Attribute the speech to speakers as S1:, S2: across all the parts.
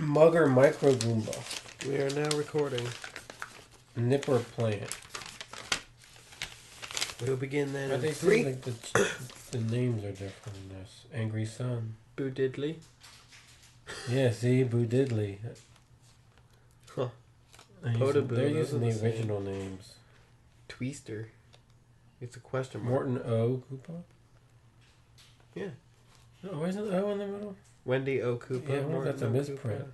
S1: Mugger Micro Goomba.
S2: We are now recording.
S1: Nipper Plant.
S2: We'll begin then.
S1: But they say like the names are different in this. Angry Sun.
S2: Boo Diddley.
S1: Yeah, see, Boo Diddley.
S2: Huh.
S1: They're using the original names.
S2: Tweester. It's a question mark.
S1: Morton O. Koopa?
S2: Yeah.
S1: Oh, isn't O in the middle?
S2: Wendy O. Koopa.
S1: Yeah, well, that's a misprint.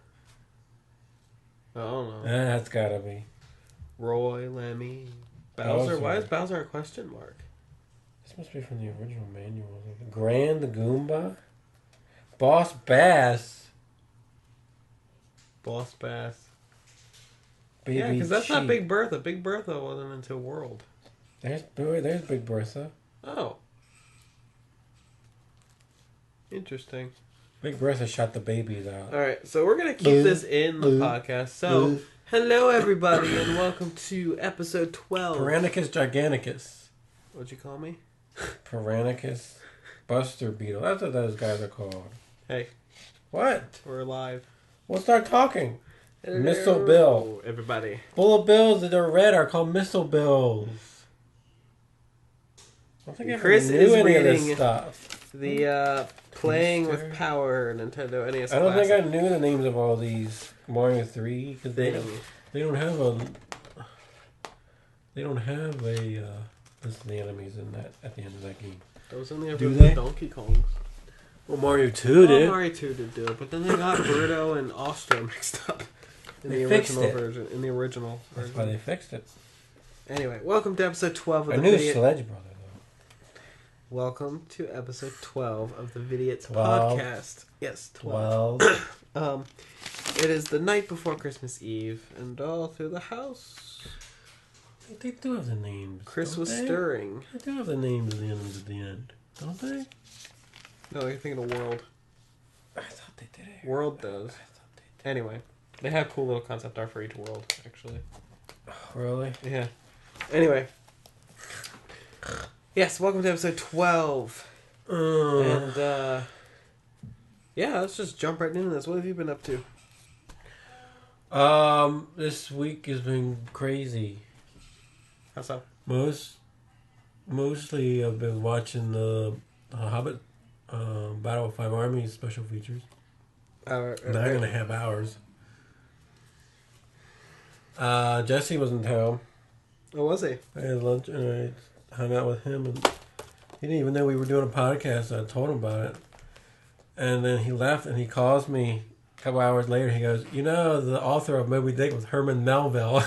S2: I don't know.
S1: That's gotta be.
S2: Roy, Lemmy, Bowser. Why is Bowser a question mark?
S1: This must be from the original manual. Grand Goomba? Boss Bass?
S2: Boss Bass.
S1: Baby
S2: yeah, because that's not
S1: Cheat.
S2: Big Bertha. Big Bertha wasn't until World.
S1: There's Big Bertha.
S2: Oh. Interesting.
S1: Big Bertha shot the babies out.
S2: Alright, so we're going to keep this in the podcast. So, hello everybody, and welcome to episode 12.
S1: Paranicus giganticus.
S2: What'd you call me?
S1: Paranicus Buster Beetle. That's what those guys are called.
S2: Hey.
S1: What?
S2: We're live.
S1: We'll start talking.
S2: Hello,
S1: Missile Bill.
S2: Everybody.
S1: Bullet bills that are red are called missile bills. I don't think I
S2: Chris
S1: ever
S2: is
S1: knew any of
S2: reading
S1: this stuff.
S2: The Playing with Power Nintendo NES
S1: I don't
S2: Classic.
S1: think I knew the names of all these Mario 3 because they don't have a list of the enemies in that at the end of that game.
S2: Those only
S1: Do
S2: have
S1: they?
S2: Donkey Kong.
S1: Well, Mario 2 did.
S2: Mario 2 did do it, but then they got Birdo and Ostro mixed up in
S1: They
S2: the
S1: fixed
S2: original
S1: it.
S2: version. In the original
S1: That's
S2: version.
S1: why they fixed it.
S2: Anyway, welcome to episode 12 of
S1: I
S2: the
S1: knew
S2: video.
S1: Sledge Brother though.
S2: Welcome to episode 12 of the Vidiots
S1: 12.
S2: podcast. Yes, 12. It is the night before Christmas Eve, and all through the house,
S1: They do have the names.
S2: Chris
S1: don't
S2: was
S1: they?
S2: stirring.
S1: They do have the names of the enemies at the end, don't they?
S2: No, you're thinking of World.
S1: I thought they did it.
S2: World does.
S1: I thought they
S2: Anyway, they have cool little concept art for each world, actually.
S1: did. Really?
S2: Yeah. Anyway. Yes, welcome to episode 12. And, yeah, let's just jump right into this. What have you been up to?
S1: This week has been crazy.
S2: How so?
S1: Mostly I've been watching the Hobbit Battle of Five Armies special features. 9.5 hours. Jesse was in town.
S2: Oh, was he?
S1: I had lunch and I hung out with him, and he didn't even know we were doing a podcast. I told him about it, and then he left, and he calls me a couple hours later. He goes, "You know, the author of Moby Dick was Herman Melville."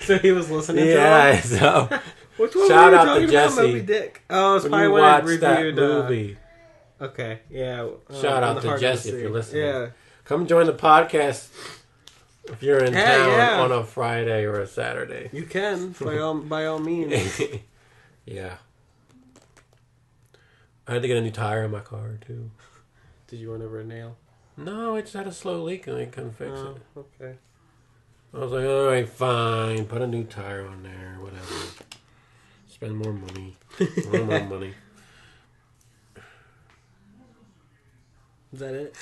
S2: So he was listening to
S1: Yeah,
S2: him?
S1: so
S2: Which one
S1: shout
S2: were you
S1: out to
S2: talking
S1: Jesse.
S2: about, Moby Dick? Oh, it's
S1: when
S2: probably
S1: you
S2: when I
S1: watch that
S2: reviewed
S1: movie,
S2: okay, yeah.
S1: shout
S2: On
S1: out
S2: the
S1: to
S2: Heart of
S1: Jesse
S2: the
S1: if you're
S2: Sea.
S1: listening.
S2: Yeah.
S1: Come join the podcast if you're in town
S2: yeah.
S1: on a Friday or a Saturday.
S2: You can, by all means.
S1: Yeah. I had to get a new tire in my car, too.
S2: Did you run over a nail?
S1: No, I just had a slow leak and I couldn't fix it.
S2: Okay.
S1: I was like, alright, fine. Put a new tire on there, whatever. Spend more money. More money.
S2: Is that it?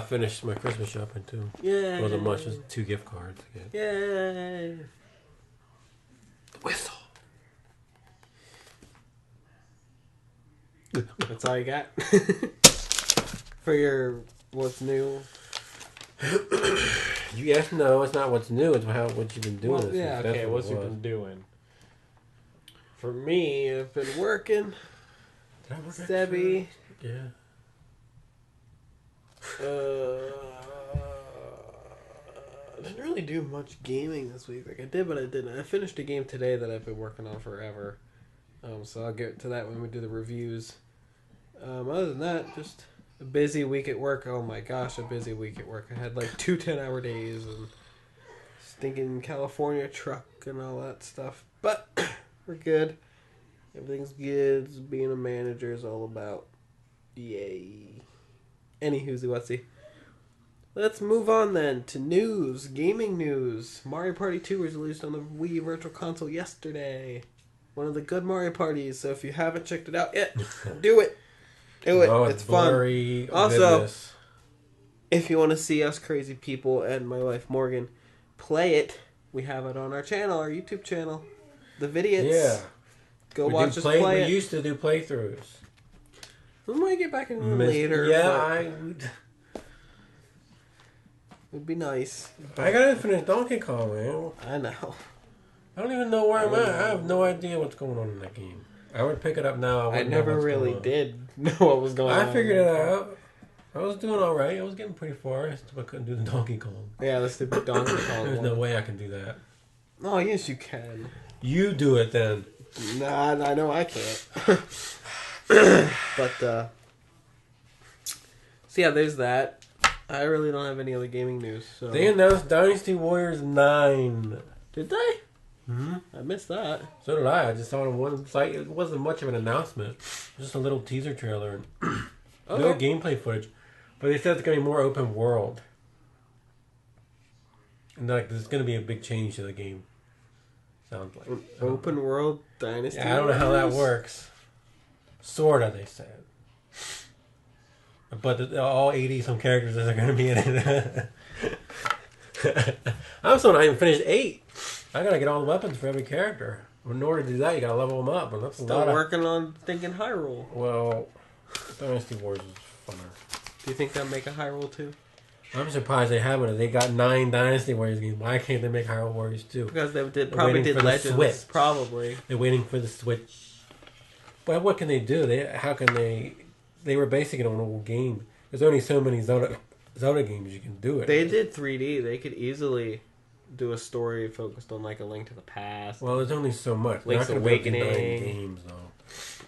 S1: Finished my Christmas shopping, too.
S2: Yeah.
S1: It wasn't much, just 2 gift cards again.
S2: Yay.
S1: Whistle.
S2: That's all you got? For your what's new?
S1: Yes, no, it's not what's new. It's what you've been doing.
S2: Well, yeah,
S1: That's
S2: okay,
S1: what
S2: what's
S1: it
S2: you
S1: was.
S2: been doing? For me, I've been working.
S1: Did I work
S2: Stebby.
S1: extra? Yeah.
S2: I didn't really do much gaming this week. Like I did, but I didn't. I finished a game today that I've been working on forever. So I'll get to that when we do the reviews. Other than that, just a busy week at work. Oh my gosh, a busy week at work. I had like 2 10-hour days and stinking California truck and all that stuff. But we're good. Everything's good. Being a manager is all about. Yay. Anywhoosey whatsy. Let's move on then to news. Gaming news. Mario Party 2 was released on the Wii Virtual Console yesterday. One of the good Mario Parties, so if you haven't checked it out yet, do it. Do it.
S1: Oh,
S2: it's fun.
S1: blurry
S2: Also,
S1: goodness.
S2: if you want to see us crazy people and my wife Morgan play it, we have it on our channel, our YouTube channel, the Vidiots.
S1: Yeah.
S2: Go watch us play
S1: We
S2: it.
S1: used to do playthroughs.
S2: We might get back into it later.
S1: Yeah,
S2: it'd be nice.
S1: I gotta finish Donkey Kong, man.
S2: I know.
S1: I don't even know where I'm at. I have no idea what's going on in that game. I would pick it up now.
S2: I never really did know what was going on.
S1: I figured it out. I was doing all right. I was getting pretty far. I still couldn't do the Donkey Kong.
S2: Yeah, let's do the Donkey Kong.
S1: There's no way I can do that.
S2: Oh, yes, you can.
S1: You do it then.
S2: Nah, I know I can't. But, so yeah, there's that. I really don't have any other gaming news. So.
S1: They announced Dynasty Warriors 9.
S2: Did they?
S1: Mm-hmm.
S2: I missed that.
S1: So did I. I just saw it on one site. It wasn't much of an announcement. Just a little teaser trailer and no gameplay footage. But they said it's going to be more open world. And like there's going to be a big change to the game. Sounds like.
S2: Open world Dynasty.
S1: Yeah, I don't know how that works. Sorta, they said. But all 80-some characters that are going to be in it. I'm still not even finished 8. I got to get all the weapons for every character. In order to do that, you got to level them up. And that's
S2: still working on thinking Hyrule.
S1: Well, Dynasty Wars is funner.
S2: Do you think they'll make a Hyrule 2?
S1: I'm surprised they haven't. They got 9 Dynasty Warriors games. Why can't they make Hyrule Warriors 2?
S2: Because they probably did Legends.
S1: Switch.
S2: Probably.
S1: They're waiting for the Switch. But what can they do? They were basing it on an old game. There's only so many Zelda games you can do it.
S2: They did 3D. They could easily do a story focused on like A Link to the Past.
S1: Well, there's only so much.
S2: Link's Awakening.
S1: 9 games though.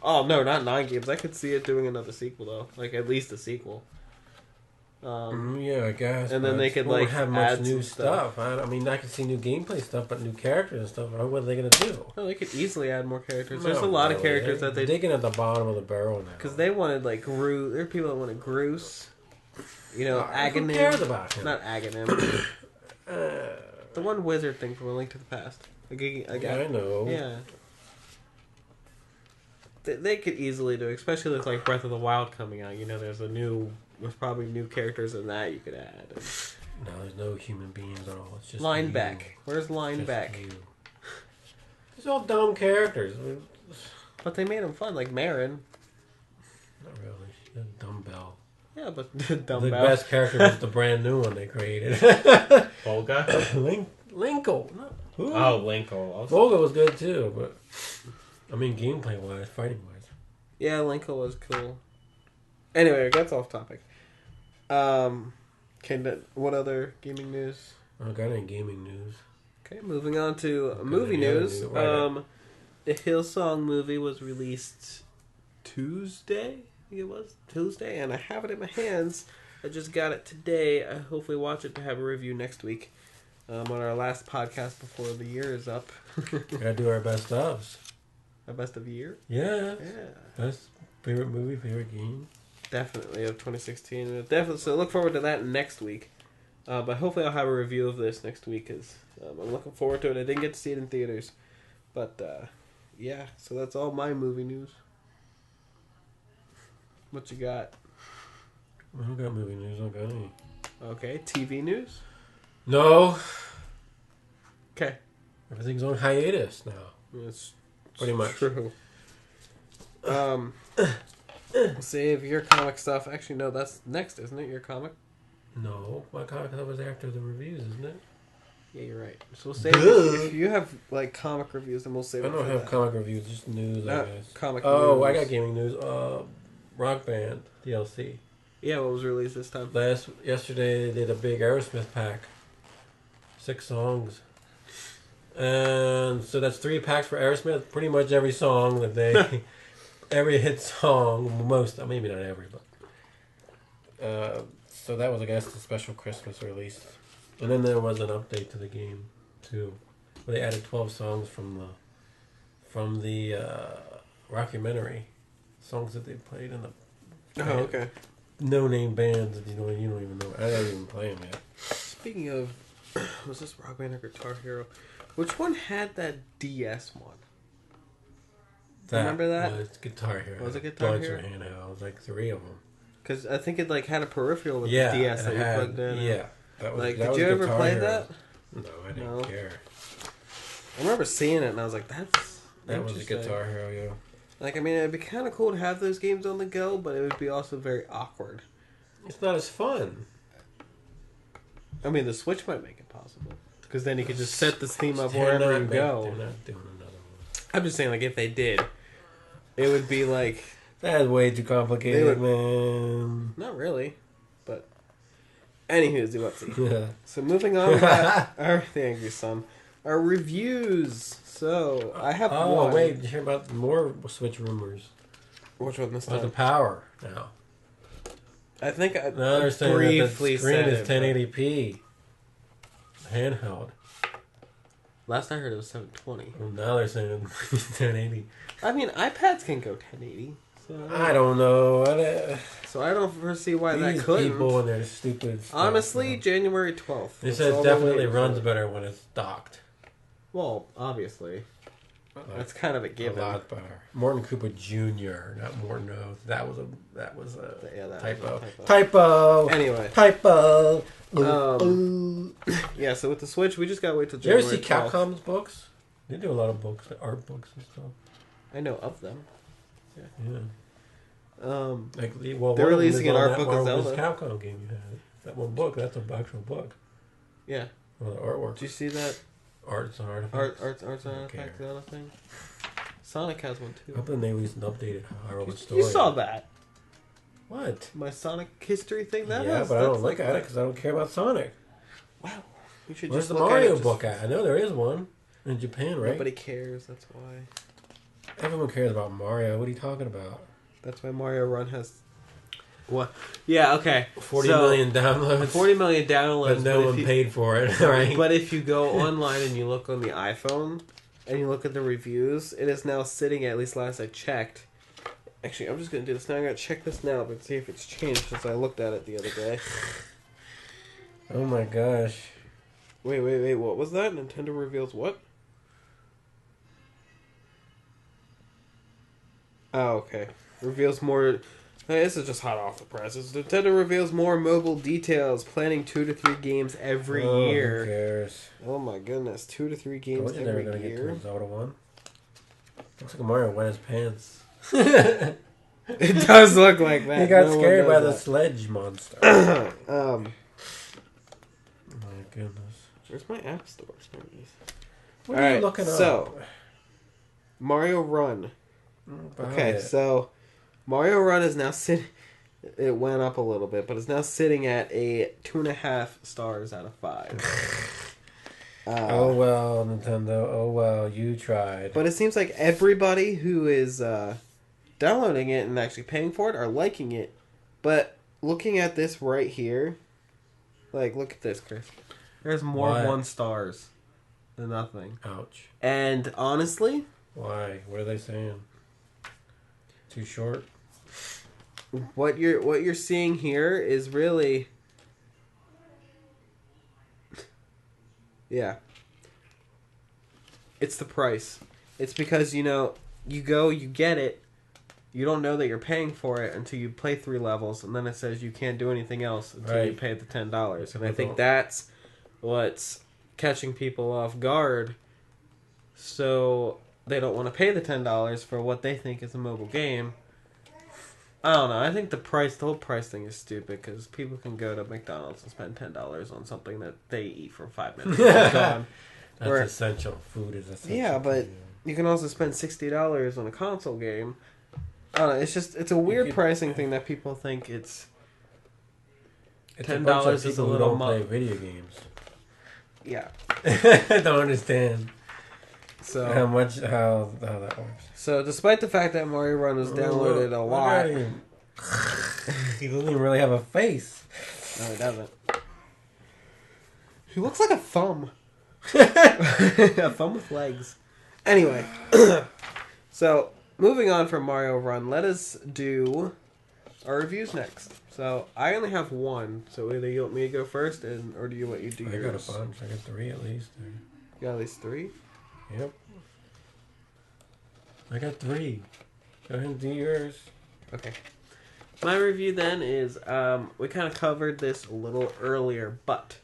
S2: Oh no, not 9 games. I could see it doing another sequel though, like at least a sequel.
S1: Yeah, I guess.
S2: And then they could
S1: like
S2: like
S1: have much
S2: add
S1: new stuff. I mean, I could see new gameplay stuff, but new characters and stuff. What are they gonna do?
S2: No, they could easily add more characters. There's a lot of characters that they
S1: digging at the bottom of the barrel now.
S2: Because they wanted like Gru. There are people that wanted Groose. You know, Aghanim.
S1: Who cares about him?
S2: Not Aghanim. The one wizard thing from A Link to the Past.
S1: Yeah, I know.
S2: Yeah. They could easily do, especially with like Breath of the Wild coming out. You know, there's probably new characters in that you could add.
S1: No, there's no human beings at all. It's just
S2: Lineback. Where's Lineback?
S1: These all dumb characters.
S2: But they made them fun, like Marin.
S1: Not really. She's a dumbbell.
S2: Yeah, but
S1: the
S2: dumbbell.
S1: best character was the brand new one they created.
S3: Volga?
S1: Linkle. No. Who?
S3: Oh, Linkle.
S1: Volga was good too, but I mean, gameplay wise, fighting wise.
S2: Yeah, Linkle was cool. Anyway, that's off topic. What other gaming news?
S1: I don't got any gaming news.
S2: Okay, moving on to movie news. The Hillsong movie was released Tuesday. I think it was Tuesday, and I have it in my hands. I just got it today. I hopefully watch it to have a review next week on our last podcast before the year is up.
S1: Gotta do our best ofs.
S2: Our best of the year?
S1: Yeah. Best favorite movie, favorite game.
S2: Definitely of 2016. Definitely. So look forward to that next week. But hopefully I'll have a review of this next week because I'm looking forward to it. I didn't get to see it in theaters. But yeah, so that's all my movie news. What you got?
S1: I don't got movie news. I don't got any.
S2: Okay, TV news?
S1: No.
S2: Okay.
S1: Everything's on hiatus now.
S2: It's
S1: pretty much
S2: true. Save your comic stuff. Actually, no, that's next, isn't it? Your comic?
S1: No, my comic that was after the reviews, isn't it?
S2: Yeah, you're right. So we'll save it. If you have like comic reviews, then we'll save it.
S1: I don't have comic reviews, just news, I guess.
S2: Comic
S1: news.
S2: I
S1: got gaming news. Rock Band DLC.
S2: Yeah, what was released this time?
S1: Yesterday they did a big Aerosmith pack. 6 songs. And so that's 3 packs for Aerosmith. Pretty much every song that they... every hit song, maybe not every, but... so that was, I guess, the special Christmas release. And then there was an update to the game, too. Where they added 12 songs from the rockumentary. Songs that they played in the...
S2: Oh, okay.
S1: No-name bands that you don't even know. I don't even play them yet.
S2: Speaking of... Was this Rock Band or Guitar Hero? Which one had that DS one? Remember that?
S1: Was Guitar Hero.
S2: Was it Guitar
S1: Hero?
S2: Hero?
S1: It was like 3 of them.
S2: Because I think it like had a peripheral with
S1: Yeah,
S2: the DS that
S1: it
S2: you
S1: had,
S2: plugged in.
S1: yeah. That was,
S2: Like,
S1: that
S2: did
S1: was
S2: you ever
S1: Guitar
S2: play
S1: Hero.
S2: that?
S1: No, I didn't
S2: No.
S1: care.
S2: I remember seeing it and I was like, that's
S1: That was a
S2: interesting.
S1: Guitar Hero, yeah.
S2: Like, I mean, it'd be kind of cool to have those games on the go, but it would be also very awkward.
S1: It's not as fun.
S2: I mean, the Switch might make it possible. Because then you could just set this theme up
S1: They're
S2: wherever
S1: not
S2: you go.
S1: They're not doing another one.
S2: I'm just saying, like, if they did, it would be like...
S1: That's way too complicated,
S2: would-
S1: man.
S2: Not really, but... Anywho, whoopsie.
S1: Yeah.
S2: So moving on to the Angry Son. Our reviews. So, I have one.
S1: Oh, wait. Did you hear about more Switch rumors?
S2: Which one this
S1: About the
S2: time?
S1: power now.
S2: I think I
S1: Now they're saying that
S2: briefly
S1: the screen
S2: said
S1: is
S2: it,
S1: 1080p. Handheld.
S2: but last I heard it was 720.
S1: Well, now they're saying it's 1080.
S2: I mean, iPads can go 1080. So
S1: I don't know.
S2: So I don't foresee why that
S1: These
S2: couldn't.
S1: people and their stupid stuff,
S2: Honestly,
S1: man.
S2: January 12th.
S1: They
S2: That's
S1: said
S2: all
S1: it
S2: we're
S1: definitely
S2: waiting
S1: runs
S2: for.
S1: better when it's docked.
S2: Well, obviously.
S1: Like,
S2: That's kind of a
S1: a
S2: given.
S1: lot better. Morton Cooper Jr., not Morton Oath. That was a
S2: Yeah, that
S1: typo.
S2: was a typo.
S1: Typo.
S2: Anyway.
S1: Typo.
S2: Yeah, so with the Switch, we just gotta wait till
S1: Did you ever
S2: January
S1: see
S2: 12th.
S1: Capcom's books? They do a lot of books, like art books and stuff.
S2: I know of them.
S1: Yeah. Like,
S2: They're
S1: one of them
S2: releasing
S1: is
S2: an
S1: on
S2: art
S1: that
S2: book of
S1: Marvel's
S2: Zelda.
S1: Capcom game you had. That one book, that's an actual book.
S2: Yeah.
S1: Well, the artwork.
S2: Did you see that
S1: Arts and artifacts.
S2: arts and artifacts Zelda thing? Sonic has one
S1: I
S2: too.
S1: hope they released an updated Hyrule story.
S2: You saw that.
S1: What?
S2: My Sonic history thing? That
S1: Yeah,
S2: has,
S1: but I
S2: that's
S1: don't look
S2: like
S1: at it because I don't care about Sonic.
S2: Wow. You should
S1: Where's
S2: just
S1: the
S2: look
S1: Mario
S2: at it,
S1: book at? I know there is one in Japan, right?
S2: Nobody cares, that's why.
S1: Everyone cares about Mario. What are you talking about?
S2: That's why Mario Run has... What? Yeah, okay.
S1: 40 million downloads.
S2: 40 million downloads.
S1: But no
S2: if
S1: one
S2: you-
S1: paid for it, right?
S2: But if you go online and you look on the iPhone and you look at the reviews, it is now sitting, at least last I checked. Actually, I'm just going to do this now. I'm going to check this now but see if it's changed since I looked at it the other day.
S1: Oh my gosh.
S2: Wait. What was that? Nintendo reveals what? Oh, okay. Reveals more... Hey, this is just hot off the presses. Nintendo reveals more mobile details, planning 2 to 3 games every
S1: Who
S2: year.
S1: cares?
S2: Oh my goodness, 2 to 3 games
S1: Told you they were
S2: every
S1: gonna get to
S2: year.
S1: a Zelda one. Looks like Mario wet his pants.
S2: It does look like that.
S1: He got
S2: No one
S1: scared by
S2: knows
S1: the
S2: that.
S1: sledge monster.
S2: Um,
S1: My goodness.
S2: where's my app store? There it is.
S1: What
S2: All
S1: are you
S2: right,
S1: looking
S2: so-
S1: up?
S2: Mario Run.
S1: About
S2: Okay,
S1: it.
S2: so Mario Run is now sitting. It went up a little bit, but it's now sitting at a 2.5 stars out of 5.
S1: Oh well, Nintendo. Oh well, you tried.
S2: But it seems like everybody who is downloading it and actually paying for it are liking it. But looking at this right here, like, look at this, Chris. There's more
S1: What?
S2: 1 stars than nothing.
S1: Ouch.
S2: And honestly,
S1: Why? What are they saying? Too short?
S2: what you're seeing here is really, yeah, it's the price. It's because, you know, you go, you get it, you don't know that you're paying for it until you play 3 levels, and then it says you can't do anything else until you
S1: Right.
S2: pay the $10. And I
S1: People
S2: think
S1: don't-
S2: that's what's catching people off guard, so they don't want to pay the $10 for what they think is a mobile game. I don't know. I think the whole price thing is stupid because people can go to McDonald's and spend $10 on something that they eat for 5 minutes. And it's gone.
S1: That's
S2: Or-
S1: essential. Food is essential.
S2: Yeah, but you can also spend $60 on a console game. I don't know. It's a weird
S1: could-
S2: pricing thing that people think it's
S1: it's
S2: $10
S1: a bunch of
S2: is a
S1: people who
S2: little
S1: don't play
S2: mu-
S1: video games.
S2: yeah.
S1: I don't understand how
S2: So
S1: that works.
S2: so despite the fact that Mario Run was downloaded a lot,
S1: He doesn't even really have a face.
S2: no, it doesn't. He looks like a thumb. A thumb with legs. Anyway, so moving on from Mario Run, let us do our reviews next. So I only have one. So either you want me to go first, or do you want you to do
S1: I got
S2: yours?
S1: a bunch. I got 3 at least.
S2: You got at least 3.
S1: Yep. I got 3. Go ahead and do yours.
S2: Okay. My review then is we kind of covered this a little earlier, but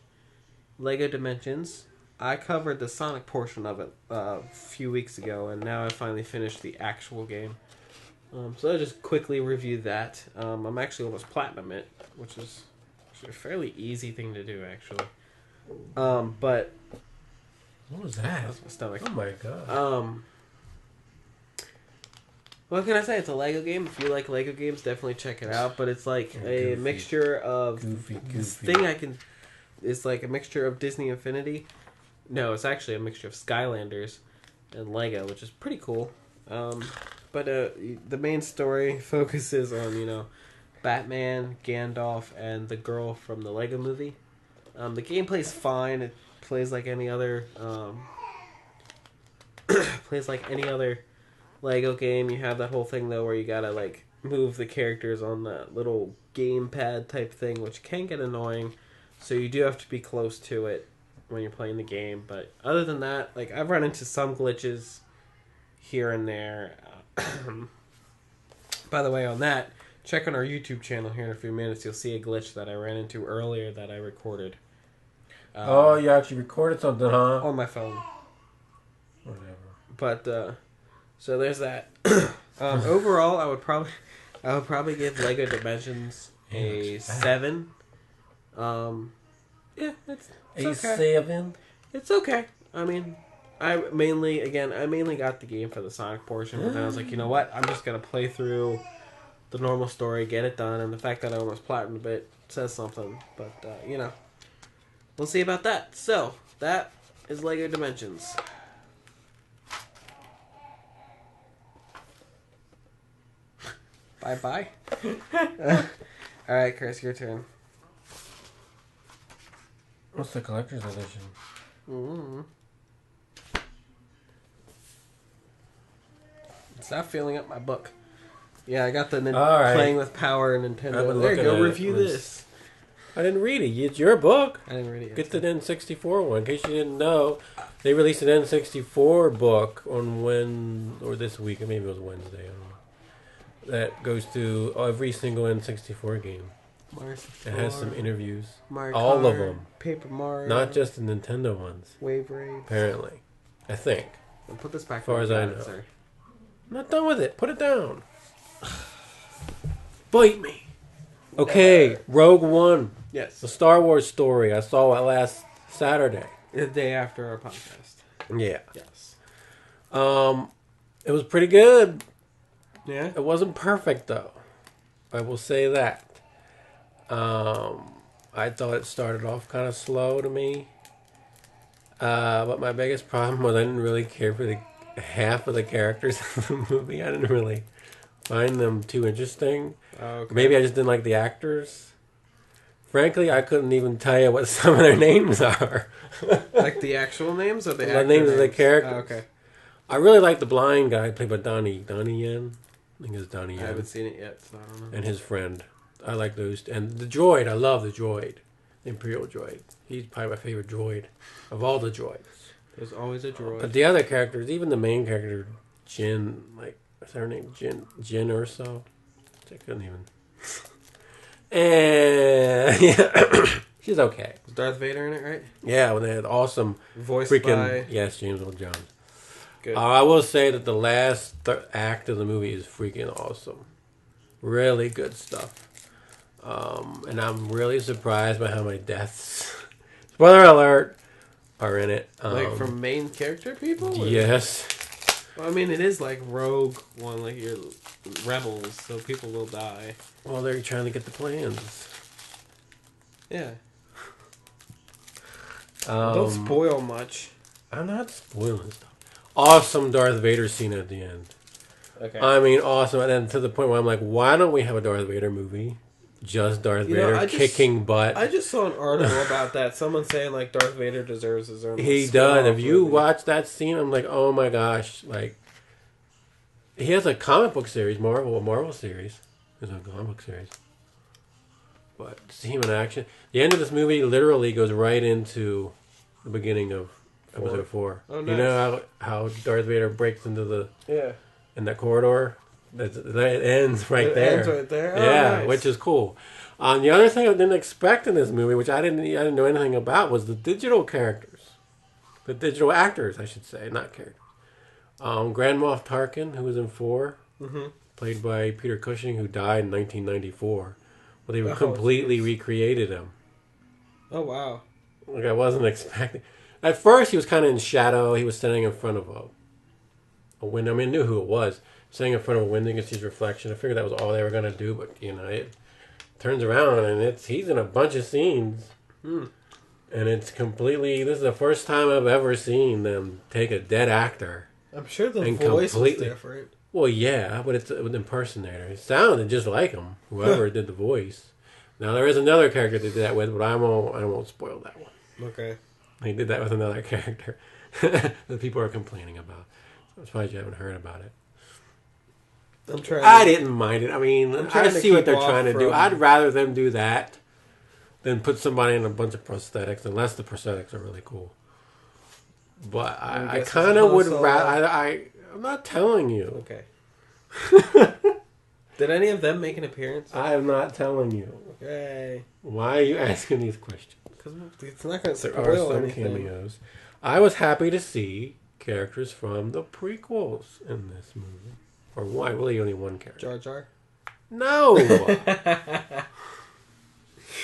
S2: Lego Dimensions. I covered the Sonic portion of it a few weeks ago, and now I finally finished the actual game. So I'll just quickly review that. I'm actually almost platinum it, which is a fairly easy thing to do, actually. But
S1: What was that?
S2: that's my stomach.
S1: Oh my god.
S2: What can I say? It's a Lego game. If you like Lego games, definitely check it out. But it's like a
S1: Goofy.
S2: mixture of
S1: Goofy.
S2: this thing it's like a mixture of Disney Infinity. No, it's actually a mixture of Skylanders and Lego, which is pretty cool. But the main story focuses on Batman, Gandalf, and the girl from the Lego Movie. The gameplay's fine. It plays like any other Lego game. You have that whole thing though where you gotta like move the characters on that little gamepad type thing, which can get annoying. So you do have to be close to it when you're playing the game. But other than that, like I've run into some glitches here and there. By the way, on that, check on our YouTube channel here in a few minutes. You'll see a glitch that I ran into earlier that I recorded.
S1: Oh, you actually recorded something, huh?
S2: On my phone.
S1: Whatever.
S2: But so there's that. Overall, I would probably give Lego Dimensions a 7. Yeah, it's okay.
S1: 7.
S2: It's okay. I mean, I mainly got the game for the Sonic portion, but then I was like, you know what? I'm just gonna play through the normal story, get it done, and the fact that I almost platinumed it says something. But we'll see about that. So that is Lego Dimensions. Bye. All right, Chris, your turn.
S1: What's the collector's edition?
S2: Mm-hmm. Stop filling up my book. Yeah, I got the
S1: All
S2: Playing with Power Nintendo.
S1: I've been
S2: There you
S1: looking
S2: go,
S1: at it.
S2: review this.
S1: I didn't read it. It's your book.
S2: I didn't read it yet.
S1: Get the N64 one. In case you didn't know, they released an N64 book on this week, or maybe it was Wednesday. I don't know. That goes through every single N64 game. It has some interviews.
S2: Mario
S1: All
S2: Kart,
S1: of them.
S2: Paper Mario.
S1: Not just the Nintendo ones.
S2: Wave Race.
S1: Apparently. I think.
S2: And put this back
S1: As far
S2: where
S1: as
S2: you
S1: I
S2: got it,
S1: know.
S2: sir.
S1: I'm not done with it. Put it down. Bite me. Okay, Rogue One.
S2: Yes.
S1: The Star Wars story. I saw it last Saturday.
S2: The day after our podcast.
S1: Yeah.
S2: Yes.
S1: It was pretty good.
S2: Yeah?
S1: It wasn't perfect though. I will say that. I thought it started off kind of slow to me. But my biggest problem was I didn't really care for the half of the characters in the movie. I didn't really find them too interesting.
S2: Okay.
S1: Maybe I just didn't like the actors. Frankly, I couldn't even tell you what some of their names are.
S2: Like the actual names or the
S1: The
S2: actor
S1: names of the characters.
S2: Oh, okay.
S1: I really like the blind guy played by Donnie Yen. I think it's Donnie
S2: I
S1: Yen.
S2: haven't seen it yet, so I don't know.
S1: And his friend. I like those. And the droid. I love the droid. The Imperial droid. He's probably my favorite droid of all the droids.
S2: There's always a droid.
S1: But the other characters, even the main character, Jin, what's her name? Jin or so? I couldn't even. And yeah, she's okay.
S2: Was Darth Vader in it, right?
S1: Yeah, when they had awesome
S2: Voiced
S1: freaking
S2: by...
S1: yes, James Earl Jones.
S2: Good.
S1: I will say that the last act of the movie is freaking awesome. Really good stuff. And I'm really surprised by how many deaths, spoiler alert, are in it.
S2: Like from main character people? Or-
S1: Yes.
S2: Well, I mean, it is like Rogue One, like you're rebels, so people will die.
S1: Well, they're trying to get the plans.
S2: Yeah. Don't spoil much.
S1: I'm not spoiling stuff. Awesome Darth Vader scene at the end.
S2: Okay.
S1: I mean, awesome. And then to the point where I'm like, why don't we have a Darth Vader movie? Just Darth Vader kicking butt.
S2: I just saw an article about that. Someone saying like Darth Vader deserves his own.
S1: He does. If you watch that scene, I'm like, oh my gosh! Like, he has a comic book series, a Marvel series. There's a comic book series. But to see him in action, the end of this movie literally goes right into the beginning of episode 4.
S2: Oh, nice.
S1: You know how Darth Vader breaks into
S2: yeah
S1: in that corridor It ends right
S2: It
S1: there.
S2: ends right there? Oh,
S1: Yeah,
S2: nice.
S1: which is cool. The other thing I didn't expect in this movie, which I didn't know anything about, was the digital characters. The digital actors, I should say, not characters. Grand Moff Tarkin, who was in 4, played by Peter Cushing, who died in 1994. Well, they completely
S2: geez.
S1: recreated him.
S2: Oh, wow.
S1: Like, I wasn't expecting. At first, he was kind of in shadow. He was standing in front of a window. I mean, I knew who it was. Standing in front of a window, you can see his reflection. I figured that was all they were going to do, but, it turns around, and he's in a bunch of scenes. And it's completely... This is the first time I've ever seen them take a dead actor.
S2: I'm sure the voice was different.
S1: Well, yeah, but it's an impersonator. It sounded just like him, whoever did the voice. Now, there is another character they did that with, but I won't spoil that one.
S2: Okay.
S1: They did that with another character that people are complaining about. I'm surprised you haven't heard about it. I didn't mind it. I mean, I see what they're trying to do. I'd rather them do that than put somebody in a bunch of prosthetics, unless the prosthetics are really cool. But I kind of would rather... I'm not telling you.
S2: Okay. Did any of them make an appearance?
S1: I am not telling you.
S2: Okay.
S1: Why are you asking these questions?
S2: Because it's not going to spoil
S1: There are some
S2: anything.
S1: cameos. I was happy to see characters from the prequels in this movie. Or why? Really, only one character.
S2: Jar Jar?
S1: No!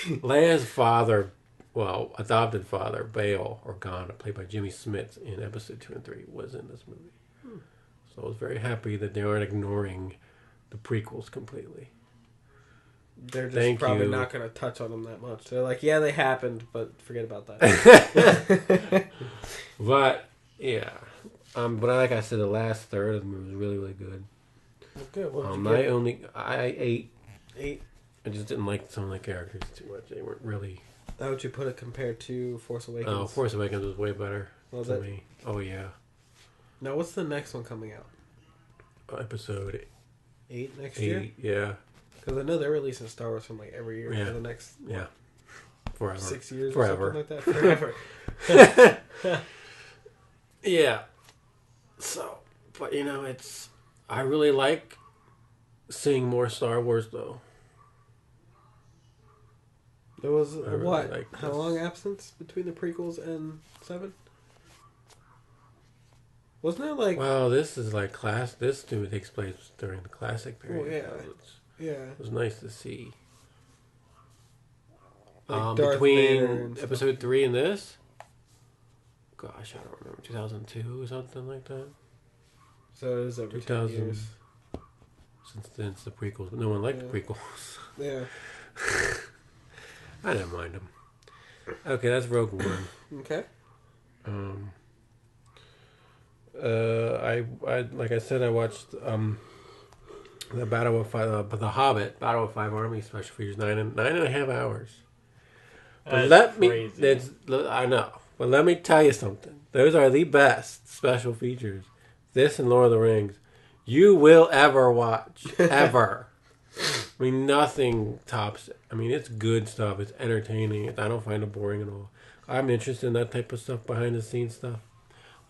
S1: Leia's father, adopted father, Bail Organa, played by Jimmy Smits in episode 2 and 3, was in this movie. So I was very happy that they aren't ignoring the prequels completely.
S2: They're just probably not going to touch on them that much. They're like, yeah, they happened, but forget about that.
S1: But, yeah. But like I said, the last third of the movie was really, really good.
S2: Good.
S1: I ate.
S2: 8.
S1: I just didn't like some of the characters too much. They weren't really...
S2: How would you put it compared to Force Awakens?
S1: Oh, Force Awakens was way better
S2: to
S1: me. Oh, yeah.
S2: Now, what's the next one coming out?
S1: Episode
S2: 8 next year?
S1: Yeah.
S2: Because I know they're releasing Star Wars from every year for the next
S1: forever.
S2: 6 years
S1: Forever.
S2: or something like that. Forever.
S1: Yeah. So, but I really like seeing more Star Wars though.
S2: There was
S1: really
S2: how long absence between the prequels and 7? Wasn't there
S1: Well, this is this movie takes place during the classic period.
S2: Oh, yeah.
S1: It was nice to see.
S2: Darth
S1: Between episode 3 and this, gosh, I don't remember, 2002 or something like that.
S2: So it is over 10 years.
S1: Since then, it's the prequels, but no one liked the prequels.
S2: Yeah.
S1: I didn't mind them. Okay, that's Rogue One.
S2: Okay.
S1: I like I said, I watched the Battle of the Hobbit, Battle of Five Armies special features, 9.5 hours. But
S3: crazy.
S1: I know, but let me tell you something. Those are the best special features. This and Lord of the Rings, you will ever watch ever. I mean, nothing tops it. I mean, it's good stuff. It's entertaining. I don't find it boring at all. I'm interested in that type of stuff, behind the scenes stuff.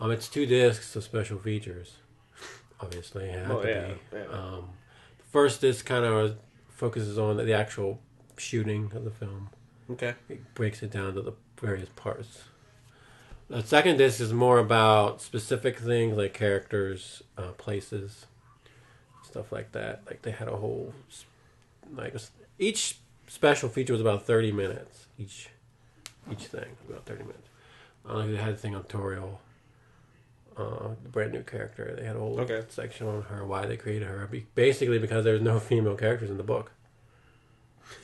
S1: It's 2 discs of special features. Obviously, it had to be.
S2: Yeah.
S1: The first disc kind of focuses on the actual shooting of the film.
S2: Okay.
S1: It breaks it down to the various parts. The second disc is more about specific things like characters, places, stuff like that. Like they had a whole, each special feature was about 30 minutes. Each thing was about 30 minutes. They had a thing on Toriel. The brand new character. They had a whole section on her, why they created her. Basically because there's no female characters in the book.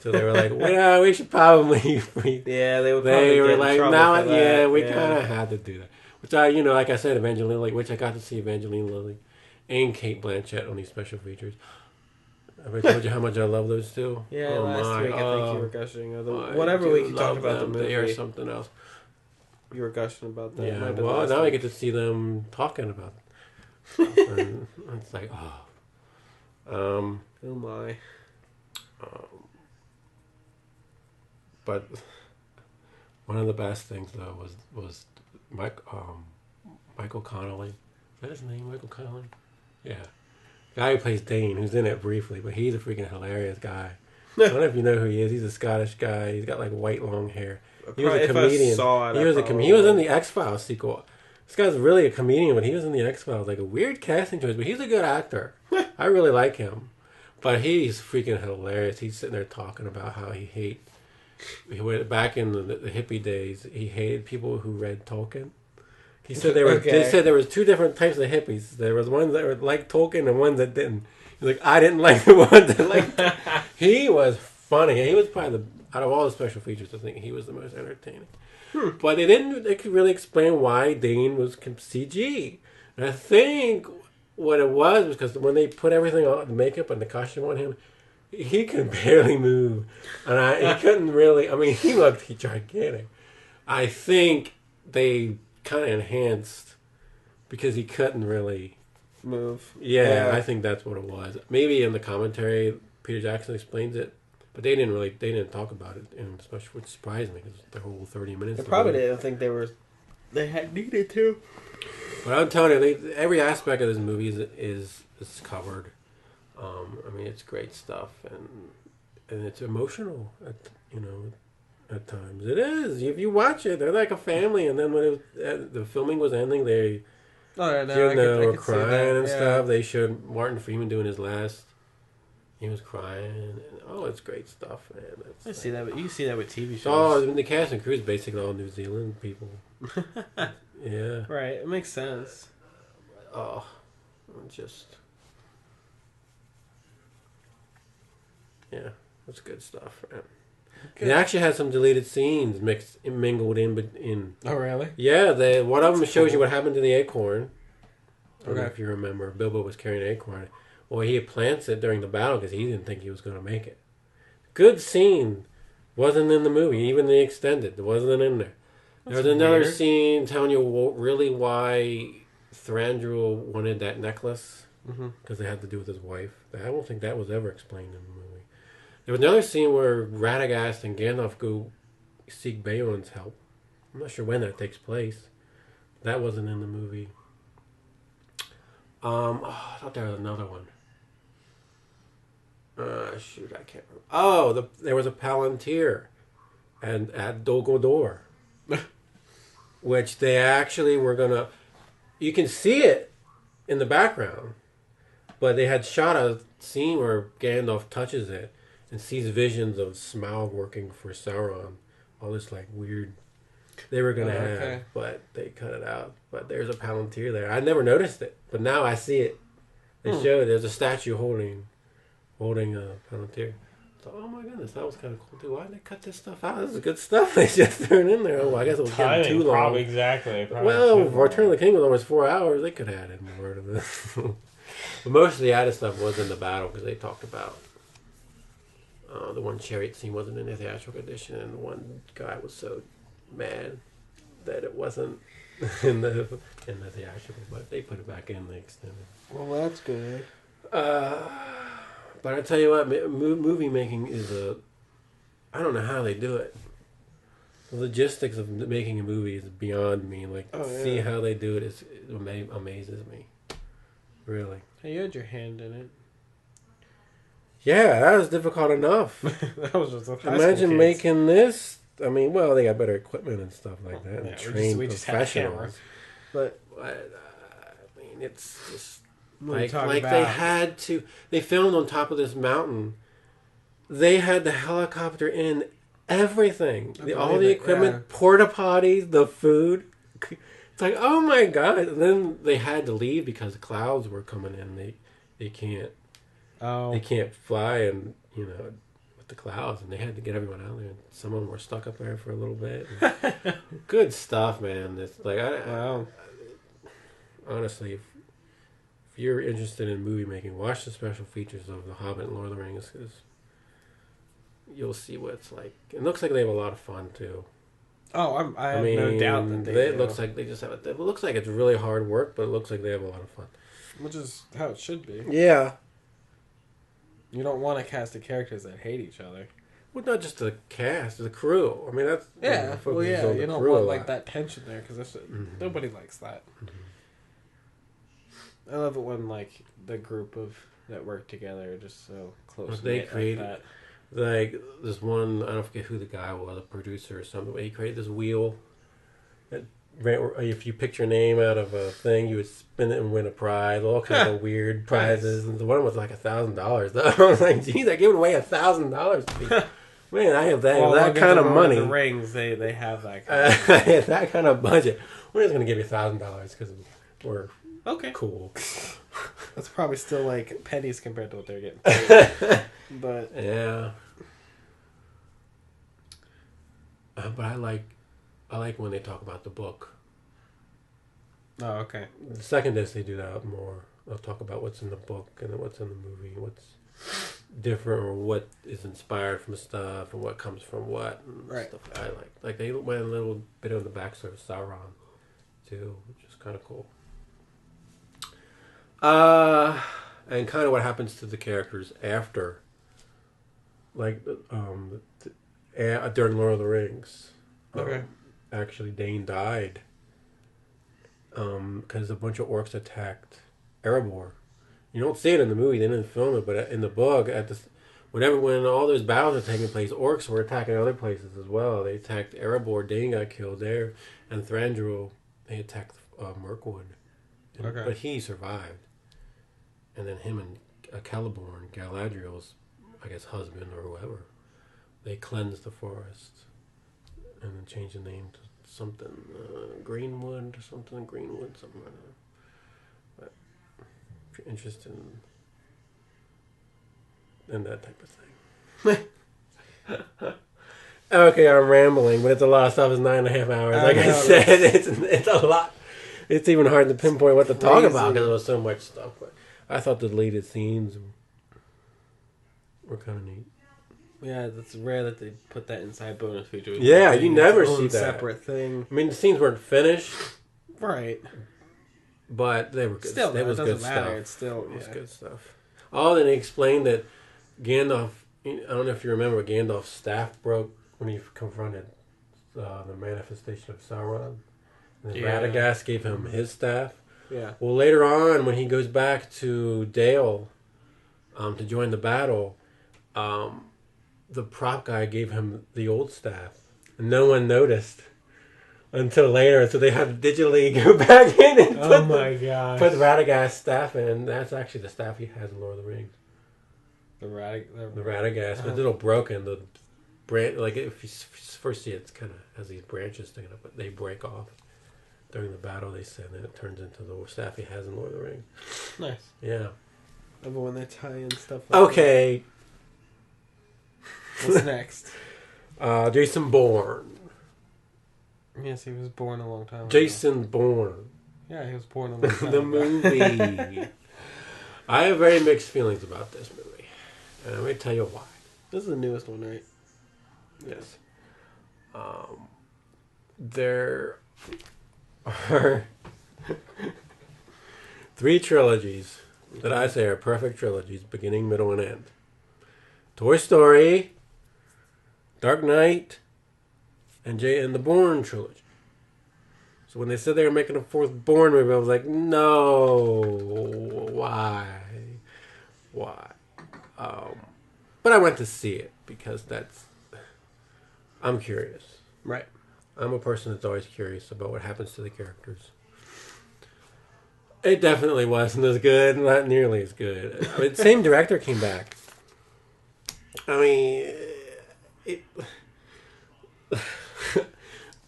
S1: So they were like, well, we should probably...
S2: they would probably
S1: were
S2: get
S1: like,
S2: in trouble
S1: now,
S2: for that.
S1: we kind of had to do that. Which like I said, Evangeline Lilly, which I got to see Evangeline Lilly and Kate Blanchett on these special features. Have I told you how much I love those two?
S2: Yeah, last week I think you were gushing. Whatever week you talked about the movie.
S1: They are something else.
S2: You were gushing about that.
S1: Yeah, well, now I get to see them talking about stuff. And it's like,
S2: oh my.
S1: But one of the best things though was Michael Connolly. Is that his name, Michael Connolly? Yeah. guy who plays Dane, who's in it briefly, but he's a freaking hilarious guy. I don't know if you know who he is. He's a Scottish guy. He's got like white long hair. He was a comedian. He was in the X-Files sequel. This guy's really a comedian, but he was in the X-Files. Like a weird casting choice, but he's a good actor. I really like him. But he's freaking hilarious. He's sitting there talking about how he went back in the hippie days. He hated people who read Tolkien. He said they said there was two different types of hippies. There was ones that were like Tolkien and ones that didn't. He's like, I didn't like the ones that liked. He was funny. He was probably out of all the special features, I think he was the most entertaining. But they could really explain why Dane was CG. And I think what it was because when they put everything on, the makeup and the costume on him, he could barely move. And he couldn't really, I mean, he looked gigantic. I think they kind of enhanced because he couldn't really
S2: move.
S1: Yeah, I think that's what it was. Maybe in the commentary, Peter Jackson explains it, but they didn't talk about it, and especially which surprised me because the whole 30 minutes.
S2: They probably didn't think they had needed to.
S1: But I'm telling you, every aspect of this movie is covered. I mean, it's great stuff, and it's emotional. At times it is. If you watch it, they're like a family, and then when the filming was ending, they.
S2: Oh, yeah, no, I could
S1: crying and stuff. They showed Martin Freeman doing his last. He was crying. And, it's great stuff, man.
S2: I see that, but you see that with TV shows.
S1: Oh, the cast and crew is basically all New Zealand people. Yeah.
S2: Right, it makes sense.
S1: Oh, just. Yeah, that's good stuff, man. Good. It actually has some deleted scenes mingled in.
S2: Oh, really?
S1: Yeah, one of them shows you what happened to the acorn. I don't know if you remember. Bilbo was carrying an acorn. Well, he plants it during the battle because he didn't think he was going to make it. Good scene. Wasn't in the movie, even the extended. It wasn't in there. There was another scene telling you really why Thranduil wanted that necklace because they had to do with his wife. I don't think that was ever explained in the movie. There was another scene where Radagast and Gandalf go seek Beowulf's help. I'm not sure when that takes place. That wasn't in the movie. I thought there was another one. Shoot, I can't remember. Oh, there was a Palantir at Dol Guldur. Which they actually were going to... You can see it in the background. But they had shot a scene where Gandalf touches it and sees visions of Smaug working for Sauron. All this like weird... They were going to have, but they cut it out. But there's a Palantir there. I never noticed it, but now I see it. They showed there's a statue holding a Palantir. So, oh my goodness, that was kind of cool too. Why did they cut this stuff out? This is good stuff they just threw it in there. Oh, I guess it was getting too long.
S3: Probably, exactly.
S1: Well, Return of the King was almost 4 hours. They could have added more to this. But most of the added stuff was in the battle because they talked about the one chariot scene wasn't in the theatrical edition, and the one guy was so mad that it wasn't in the theatrical, but they put it back in the extended.
S2: Well, that's good.
S1: But I tell you what, movie making is I don't know how they do it. The logistics of making a movie is beyond me. See how they do it. It amazes me. Really.
S2: Hey, you had your hand in it.
S1: Yeah, that was difficult enough.
S2: That was just
S1: imagine making this. I mean, well, they got better equipment and stuff like that.
S2: Yeah,
S1: trained
S2: we just
S1: professionals.
S2: But
S1: I mean, it's just
S2: like
S1: they had to. They filmed on top of this mountain. They had the helicopter in everything, all the equipment, porta potties, the food. It's like, oh my god! And then they had to leave because the clouds were coming in. They can't. They can't fly, and with the clouds, and they had to get everyone out there. And some of them were stuck up there for a little bit. Good stuff, man. It's like honestly, if you're interested in movie making, watch the special features of The Hobbit and Lord of the Rings, because you'll see what it's like. It looks like they have a lot of fun too.
S2: Oh, I have no doubt that they do.
S1: It looks like they just have it. It looks like it's really hard work, but it looks like they have a lot of fun.
S2: Which is how it should be.
S1: Yeah.
S2: You don't want to cast the characters that hate each other.
S1: Well, not just the cast, the crew. I mean, that's...
S2: Yeah, you don't want that tension there, because nobody likes that. I love it when like the group of that work together are just so close.
S1: They
S2: knit
S1: create
S2: like that.
S1: like this one. I don't forget who the guy was, a producer or something. But he created this wheel. That if you pick your name out of a thing, you would spin it and win a prize. All kinds of weird prizes. And the one was like $1,000. I was like, geez, I gave away $1,000 to people. Man, I have that kind of money.
S2: The rings, they have that.
S1: I have that kind of budget. We're just gonna give you $1,000 because we're cool.
S2: That's probably still like pennies compared to what they're getting paid. But
S1: yeah. But I like when they talk about the book.
S2: Oh, okay.
S1: The second disc they do that more. They'll talk about what's in the book and what's in the movie, what's different or what is inspired from stuff and what comes from what. And stuff I like. Like they went a little bit on the backstory of Sauron too, which is kind of cool. And kind of what happens to the characters after, like, during Lord of the Rings.
S2: Okay.
S1: Actually, Dane died because a bunch of orcs attacked Erebor. You don't see it in the movie; they didn't film it, but in the book, when all those battles are taking place, orcs were attacking other places as well. They attacked Erebor. Dane got killed there, and Thranduil, they attacked Mirkwood, but he survived. And then him and Celeborn, Galadriel's, I guess, husband or whoever, they cleansed the forest and then changed the name to something Greenwood or something like that. But if you're interested in that type of thing. Okay, I'm rambling, but it's a lot of stuff. It's 9.5 hours. Like I said, it's a lot. It's even hard to pinpoint what to talk about because there was so much stuff. But I thought the deleted scenes were kind of neat.
S2: Yeah, it's rare that they put that inside bonus feature.
S1: Yeah, you never see that.
S2: Separate thing.
S1: I mean, the scenes weren't finished.
S2: Right.
S1: But they were good.
S2: Still,
S1: it was good stuff.
S2: It's still
S1: it was good stuff. Oh, then he explained that Gandalf, I don't know if you remember, Gandalf's staff broke when he confronted the manifestation of Sauron. And Radagast gave him his staff.
S2: Yeah.
S1: Well, later on, when he goes back to Dale to join the battle, the prop guy gave him the old staff. And no one noticed until later. So they had to digitally go back in and put Radagast's staff in. And that's actually the staff he has in Lord of the Rings. The Radagast. It's a little broken. The branch, like if you first see it, it's kind of has these branches sticking up, but they break off. During the battle, they said, and it turns into the staff he has in Lord of the Rings.
S2: Nice.
S1: Yeah.
S2: Love it when they tie in stuff like
S1: okay.
S2: That. What's next?
S1: Jason Bourne.
S2: Yes, he was born a long time ago.
S1: Jason Bourne.
S2: Yeah, he was born a long time
S1: the
S2: ago.
S1: movie. I have very mixed feelings about this movie. And let me tell you why.
S2: This is the newest one, right?
S1: Yes. There are 3 trilogies that I say are perfect trilogies, beginning, middle, and end. Toy Story, Dark Knight, and the Bourne trilogy. So when they said they were making a 4th Bourne movie, I was like, no, why? But I went to see it because I'm curious.
S2: Right.
S1: I'm a person that's always curious about what happens to the characters. It definitely wasn't as good, not nearly as good. I mean, same director came back. I mean,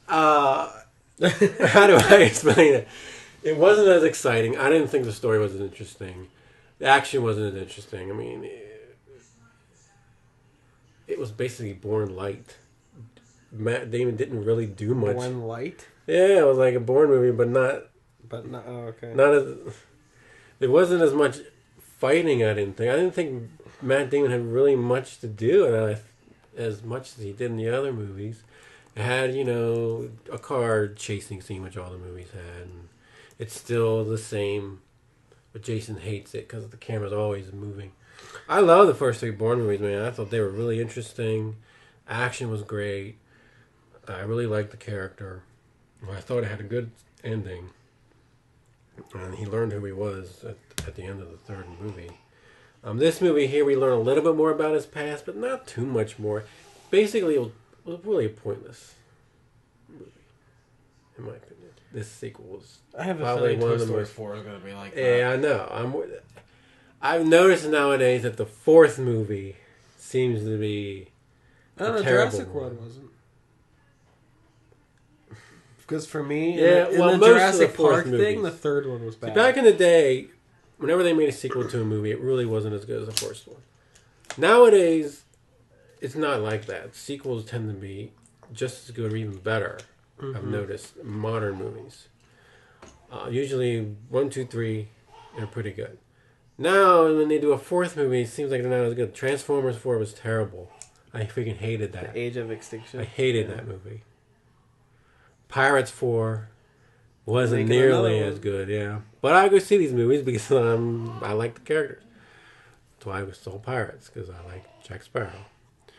S1: how do I explain it? It wasn't as exciting. I didn't think the story was as interesting. The action wasn't as interesting. I mean, it was basically Bourne light. Matt Damon didn't really do much.
S2: Bourne light?
S1: Yeah, it was like a Bourne movie, but not.
S2: But not. Oh, okay.
S1: Not as. It wasn't as much fighting. I didn't think Matt Damon had really much to do as much as he did in the other movies. It had, a car chasing scene, which all the movies had. And it's still the same, but Jason hates it because the camera's always moving. I love the first 3 Bourne movies, man. I thought they were really interesting. Action was great. I really liked the character. I thought it had a good ending. And he learned who he was at the end of the third movie. This movie here, we learn a little bit more about his past, but not too much more. Basically, it was really a pointless movie, in my opinion. This sequel was
S2: I have a
S1: probably
S2: feeling
S1: one
S2: Toy
S1: of the
S2: Story
S1: most...
S2: 4 is going to be like that.
S1: Yeah, I know. I've noticed nowadays that the fourth movie seems to be
S2: No, Jurassic World wasn't. Because for me,
S1: Yeah,
S2: in
S1: well,
S2: the
S1: most of
S2: Jurassic
S1: the fourth
S2: Park thing,
S1: movies.
S2: the third one was bad.
S1: See, back in the day, whenever they made a sequel to a movie, it really wasn't as good as the first one. Nowadays, it's not like that. Sequels tend to be just as good or even better. I've noticed in modern movies. Usually 1, 2, 3 are pretty good. Now, when they do a fourth movie, it seems like they're not as good. Transformers 4 was terrible. I freaking hated that.
S2: The Age of Extinction.
S1: I hated that movie. Pirates 4 wasn't
S2: Making another
S1: nearly
S2: one.
S1: as good, yeah. But I go see these movies because I like the characters. That's why I saw Pirates, because I like Jack Sparrow.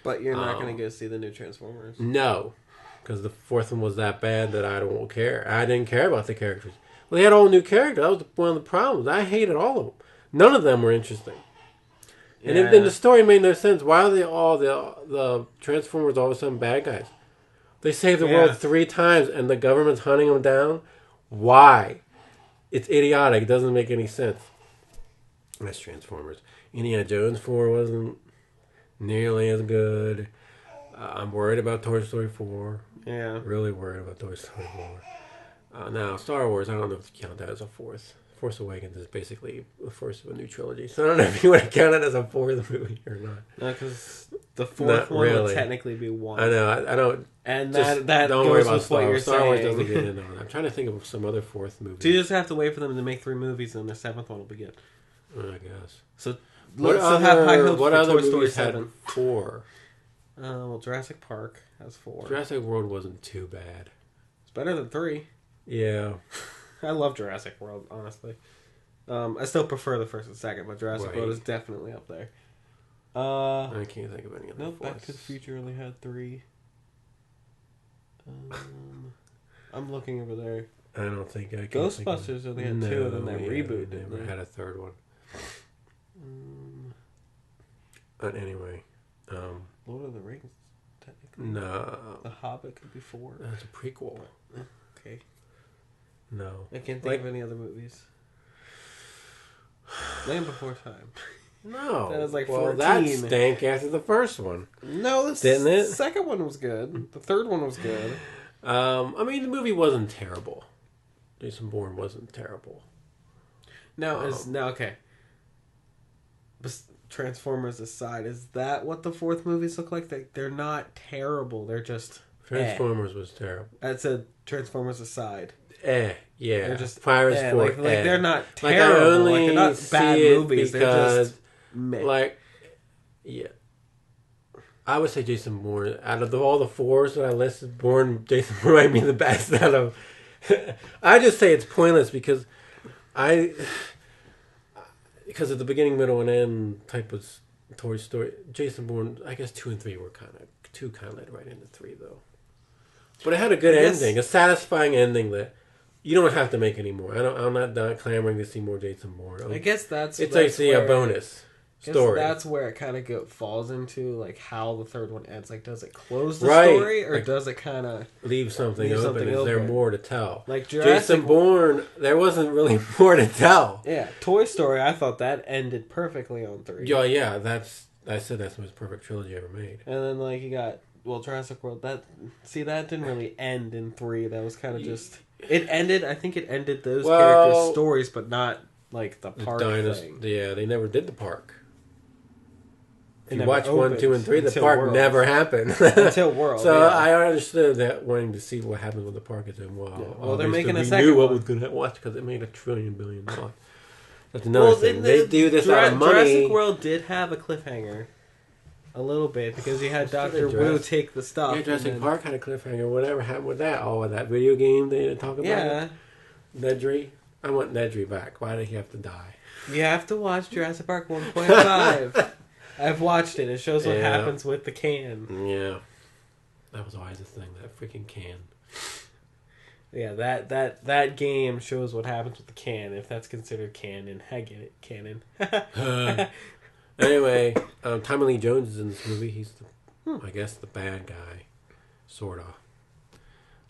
S2: But you're not going to go see the new Transformers.
S1: No, because the fourth one was that bad that I don't care. I didn't care about the characters. Well, they had all new characters. That was one of the problems. I hated all of them. None of them were interesting. And then the story made no sense. Why are they all the Transformers all of a sudden bad guys? They saved the world 3 times and the government's hunting them down? Why? It's idiotic. It doesn't make any sense. That's Transformers. Indiana Jones 4 wasn't nearly as good. I'm worried about Toy Story 4.
S2: Yeah.
S1: Really worried about Toy Story 4. Now, Star Wars, I don't know if you count that as a fourth. Force Awakens is basically the first of a new trilogy. So I don't know if you want to count it as a fourth movie or not.
S2: No, because the fourth one
S1: really.
S2: would technically be one.
S1: I know. I don't.
S2: And
S1: Just
S2: that
S1: don't
S2: goes
S1: worry about
S2: with
S1: Star
S2: what you're
S1: Wars. Star Wars
S2: saying.
S1: doesn't get in on it. I'm trying to think of some other fourth movie.
S2: So you just have to wait for them to make 3 movies and the 7th one will be good.
S1: I guess.
S2: So
S1: What
S2: let's have high hopes
S1: what
S2: for
S1: other
S2: Toy Story
S1: movies
S2: 7.
S1: had 4?
S2: Well, Jurassic Park has 4.
S1: Jurassic World wasn't too bad.
S2: It's better than 3.
S1: Yeah.
S2: I love Jurassic World, honestly. I still prefer the first and second, but Jurassic
S1: Right.
S2: World is definitely up there.
S1: I can't think of any other
S2: Nope, Back
S1: fourths.
S2: to the Future only had 3. I'm looking over there.
S1: I don't think I can.
S2: Ghostbusters only had 2, and then they rebooted
S1: They
S2: it.
S1: never had a third one. But anyway,
S2: Lord of the Rings, technically.
S1: no,
S2: The Hobbit could be 4.
S1: that's a prequel.
S2: Okay.
S1: No,
S2: I can't think
S1: Like-
S2: of any other movies. Land Before Time.
S1: no.
S2: That was like
S1: well,
S2: 14.
S1: that stank after the first one.
S2: No, the
S1: Didn't it?
S2: second one was good. The third one was good.
S1: I mean, the movie wasn't terrible. Jason Bourne wasn't terrible.
S2: Now okay. Transformers aside, is that what the fourth movies look like? They're not terrible. They're just
S1: Transformers was terrible.
S2: I said Transformers aside.
S1: Yeah.
S2: They're just
S1: Pirates 4.
S2: like they're not
S1: Like, I
S2: terrible.
S1: only
S2: Like, they're not
S1: see
S2: bad
S1: it
S2: movies. They're
S1: because,
S2: just meh.
S1: like, yeah. I would say Jason Bourne. Out of all the 4s that I listed, Jason Bourne might be the best out of. I just say it's pointless because because of the beginning, middle, and end type of Toy Story. Jason Bourne, I guess 2 and 3 were kind of led right into 3 though. But it had a good ending, a satisfying ending that you don't have to make any more. I'm not clamoring to see more Jason Bourne.
S2: I guess that's
S1: actually a bonus story.
S2: That's where it kind of falls into like how the third one ends. Like, does it close the
S1: Right.
S2: story or
S1: Like,
S2: does it kind of
S1: leave something open? Is there more to tell?
S2: Like Jurassic
S1: Jason Bourne, there wasn't really more to tell.
S2: Yeah, Toy Story. I thought that ended perfectly on 3.
S1: Yeah, I said that's the most perfect trilogy ever made.
S2: And then like you got Jurassic World. That didn't really end in 3. That was kind of just it ended. I think it ended those characters' stories, but not like the park thing.
S1: Yeah, they never did the park. If
S2: It
S1: you
S2: never
S1: watch 1, 2, and 3, the
S2: until
S1: park
S2: World.
S1: never happened.
S2: Until World.
S1: So
S2: yeah.
S1: I understood that wanting to see what happens with the park is well.
S2: Yeah. Well, they're making a
S1: we
S2: second
S1: knew what
S2: one.
S1: was going to watch because it made $1 billion. That's another thing.
S2: then
S1: They do this out of money.
S2: Jurassic World did have a cliffhanger, a little bit because you had Dr. Wu take the stuff.
S1: Yeah, Jurassic
S2: and then,
S1: Park had a cliffhanger. Whatever happened with that? Oh, with that video game they didn't talk about?
S2: Yeah,
S1: Nedry? I want Nedry back. Why did he have to die?
S2: you have to watch Jurassic Park 1.5. I've watched it. It shows what happens with the can.
S1: Yeah. That was always a thing, that freaking can.
S2: Yeah, that game shows what happens with the can, if that's considered canon. I get it, canon.
S1: Anyway, Tommy Lee Jones is in this movie. He's, I guess, the bad guy. Sort of.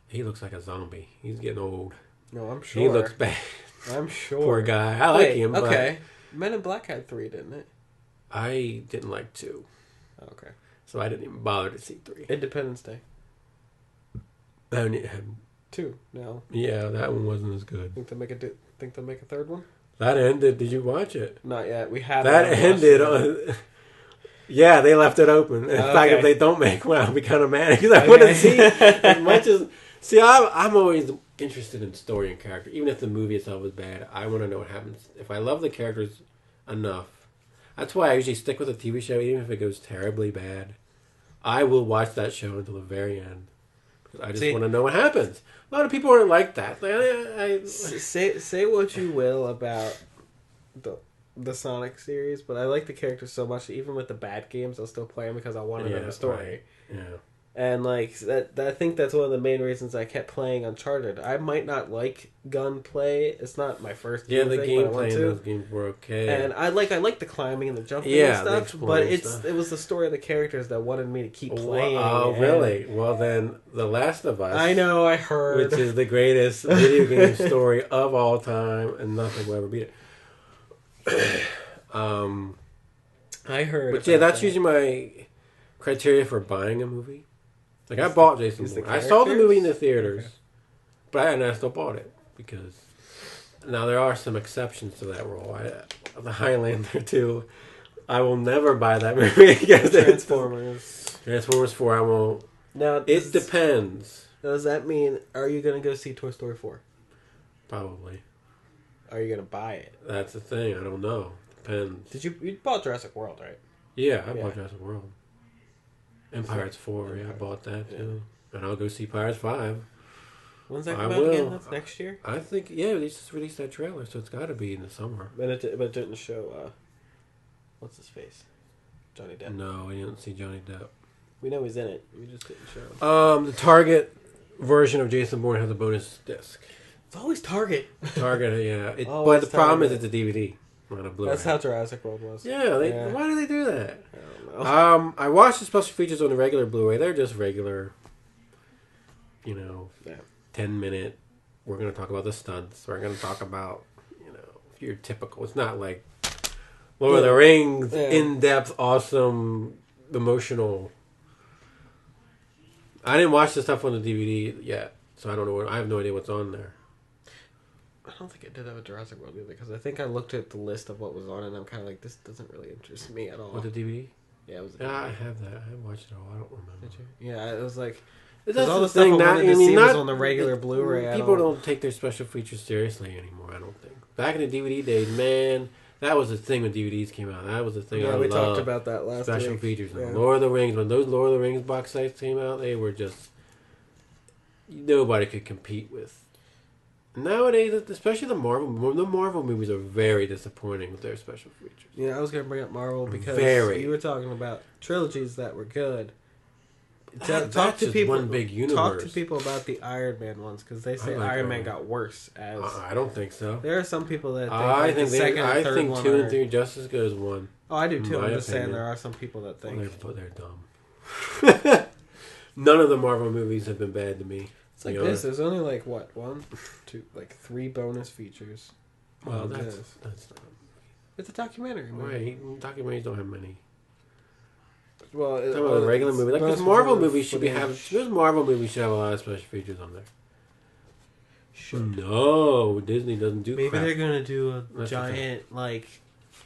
S1: He looks like a zombie. He's getting old.
S2: No, I'm sure.
S1: He looks bad.
S2: I'm sure.
S1: Poor guy. I like him,
S2: okay. Men in Black had 3, didn't it?
S1: I didn't like 2.
S2: Okay.
S1: So I didn't even bother to see 3.
S2: Independence Day.
S1: I only had
S2: 2. No.
S1: Yeah, that one wasn't as good.
S2: Think they'll make a third one?
S1: That ended. Did you watch it?
S2: Not yet. We have.
S1: That ended on. Yeah, they left it open. In fact, if they don't make one, I'll be kind of mad because I want to see as much as. See, I'm always interested in story and character, even if the movie itself is bad. I want to know what happens. If I love the characters enough, that's why I usually stick with a TV show, even if it goes terribly bad. I will watch that show until the very end. I just want to know what happens. A lot of people aren't like that.
S2: Say what you will about the Sonic series, but I like the characters so much that even with the bad games, I'll still play them because I want to know the story.
S1: Right. Yeah.
S2: And like that, I think that's one of the main reasons I kept playing Uncharted. I might not like gunplay. It's not my first.
S1: Yeah, the gameplay in those games were okay.
S2: And I like the climbing and the jumping and stuff. But it was the story of the characters that wanted me to keep playing.
S1: Oh, really? Well, then The Last of Us.
S2: I know. I heard.
S1: Which is the greatest video game story of all time, and nothing will ever beat it.
S2: I heard.
S1: But yeah, that's usually my criteria for buying a movie. Like, I bought Jason Bourne. I saw the movie in the theaters, but I still bought it because now there are some exceptions to that rule. The Highlander 2, I will never buy that movie again. Transformers 4, I won't.
S2: Now,
S1: it depends.
S2: Does that mean, are you going to go see Toy Story 4?
S1: Probably.
S2: Are you going to buy it?
S1: That's the thing. I don't know. Depends.
S2: You bought Jurassic World, right?
S1: Yeah, I bought Jurassic World. And Pirates 4, I bought that too. And I'll go see Pirates 5.
S2: When's that come out again? That's next year?
S1: I think, they just released that trailer, so it's got to be in the summer.
S2: But it didn't show, what's his face? Johnny Depp.
S1: No, we didn't see Johnny Depp.
S2: We know he's in it. We just didn't show him.
S1: The Target version of Jason Bourne has a bonus disc.
S2: It's always Target.
S1: Target, yeah. But the problem is it's a DVD. On a Blu-ray.
S2: That's how Jurassic World was.
S1: Yeah, why do they do that?
S2: I don't know.
S1: I watched the special features on the regular Blu-ray. They're just regular, 10-minute. We're going to talk about the stunts. We're going to talk about, your typical. It's not like Lord of the Rings, in-depth, awesome, emotional. I didn't watch the stuff on the DVD yet, so I don't know. I have no idea what's on there.
S2: I don't think it did have a Jurassic World either, because I think I looked at the list of what was on it, and I'm kind of like, this doesn't really interest me at all.
S1: What, the DVD?
S2: Yeah, it was.
S1: I have that. I haven't watched it all. I don't remember.
S2: Did you? Yeah, it was like.
S1: That's
S2: all
S1: the
S2: stuff
S1: thing.
S2: I wanted to see was on the regular Blu-ray.
S1: People don't take their special features seriously anymore. I don't think. Back in the DVD days, man, that was the thing when DVDs came out. That was the thing.
S2: Yeah, we talked about that last week.
S1: Special features. Yeah. Lord of the Rings. When those Lord of the Rings box sets came out, they were just nobody could compete with. Nowadays, especially the Marvel movies are very disappointing with their special features.
S2: Yeah, I was going to bring up Marvel because you were talking about trilogies that were good. Talk to people.
S1: One big universe.
S2: Talk to people about the Iron Man ones because they say Iron Man got worse. As
S1: I don't think so.
S2: There are some people that think
S1: I think
S2: the second and third one
S1: 2 and 3 just as good as 1.
S2: Oh, I do too. I'm just saying there are some people that think
S1: they're dumb. None of the Marvel movies have been bad to me.
S2: It's like this. There's only like 3 bonus features.
S1: Well, that's not.
S2: It's a documentary.
S1: Right, documentaries don't have many.
S2: Well,
S1: a regular movie like this Marvel movie should have. Those Marvel movies should have a lot of special features on there. No, Disney doesn't do.
S2: Maybe
S1: crap.
S2: they're gonna do a giant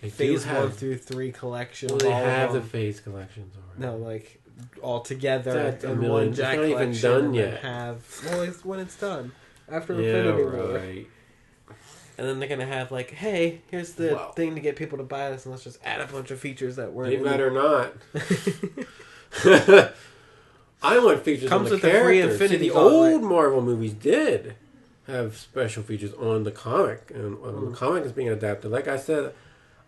S2: phase 1 through 3 collection.
S1: Well, they have the phase collections already.
S2: No, all together in one Jack collection. It's not even done yet. When it's done after Infinity War. Right. And then they're gonna have hey, here's the thing to get people to buy this, and let's just add a bunch of features that weren't.
S1: They better not. I want features on the characters. The old Marvel movies did have special features on the comic, and the comic is being adapted. Like I said,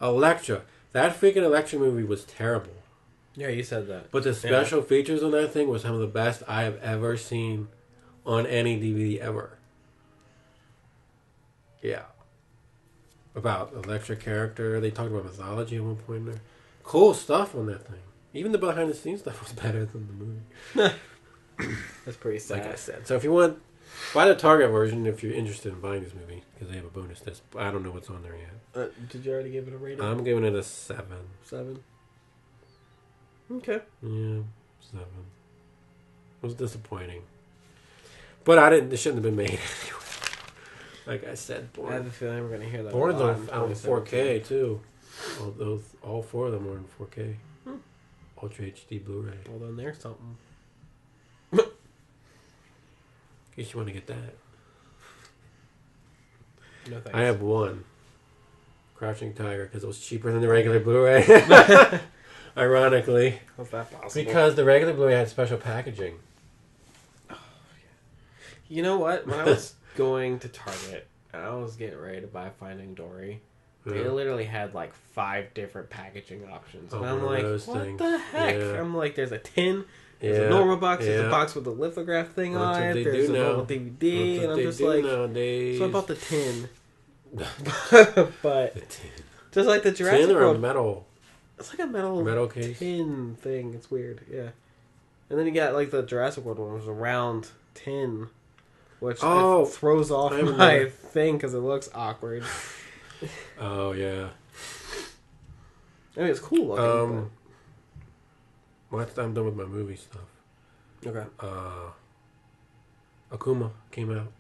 S1: Elektra. That freaking Elektra movie was terrible.
S2: Yeah, you said that.
S1: But the special features on that thing was some of the best I have ever seen on any DVD ever. Yeah. About electric character. They talked about mythology at one point there. Cool stuff on that thing. Even the behind the scenes stuff was better than the movie.
S2: That's pretty sad.
S1: Like I said. So if you want, buy the Target version if you're interested in buying this movie. Because they have a bonus disc. I don't know what's on there yet.
S2: Did you already give it a rating?
S1: I'm giving it a 7.
S2: 7. Okay.
S1: Yeah, 7. It was disappointing. But I didn't. It shouldn't have been made. Like I said,
S2: I have a feeling we're going to hear that.
S1: Bourne's
S2: a lot
S1: out in 4K
S2: 2017.
S1: too. All 4 of them are in 4K. Ultra HD Blu-ray.
S2: Well, then there's something.
S1: In case you want to get that.
S2: No thanks.
S1: I have one. Crouching Tiger because it was cheaper than the regular Blu-ray. Ironically.
S2: How's that possible?
S1: Because the regular Blu-ray had special packaging.
S2: You know what? When I was going to Target and I was getting ready to buy Finding Dory, they literally had like 5 different packaging options. And I'm like, what
S1: things.
S2: the heck?
S1: Yeah.
S2: I'm like, there's a tin, there's a normal box, there's a box with the lithograph thing
S1: That's
S2: on
S1: what
S2: it,
S1: they
S2: there's
S1: do
S2: a
S1: now.
S2: normal DVD,
S1: That's
S2: and
S1: what
S2: I'm
S1: they
S2: just
S1: do
S2: like,
S1: nowadays.
S2: so I bought the tin. But
S1: The tin.
S2: just like the Jurassic
S1: Tin or a
S2: World,
S1: metal?
S2: it's like a metal
S1: Case?
S2: tin thing. It's weird, yeah. And then you got like the Jurassic World one, which was a round tin, which it throws off my thing because it looks awkward.
S1: Oh, yeah.
S2: I mean, it's cool looking.
S1: Well, I'm done with my movie stuff.
S2: But... Okay.
S1: Akuma came out.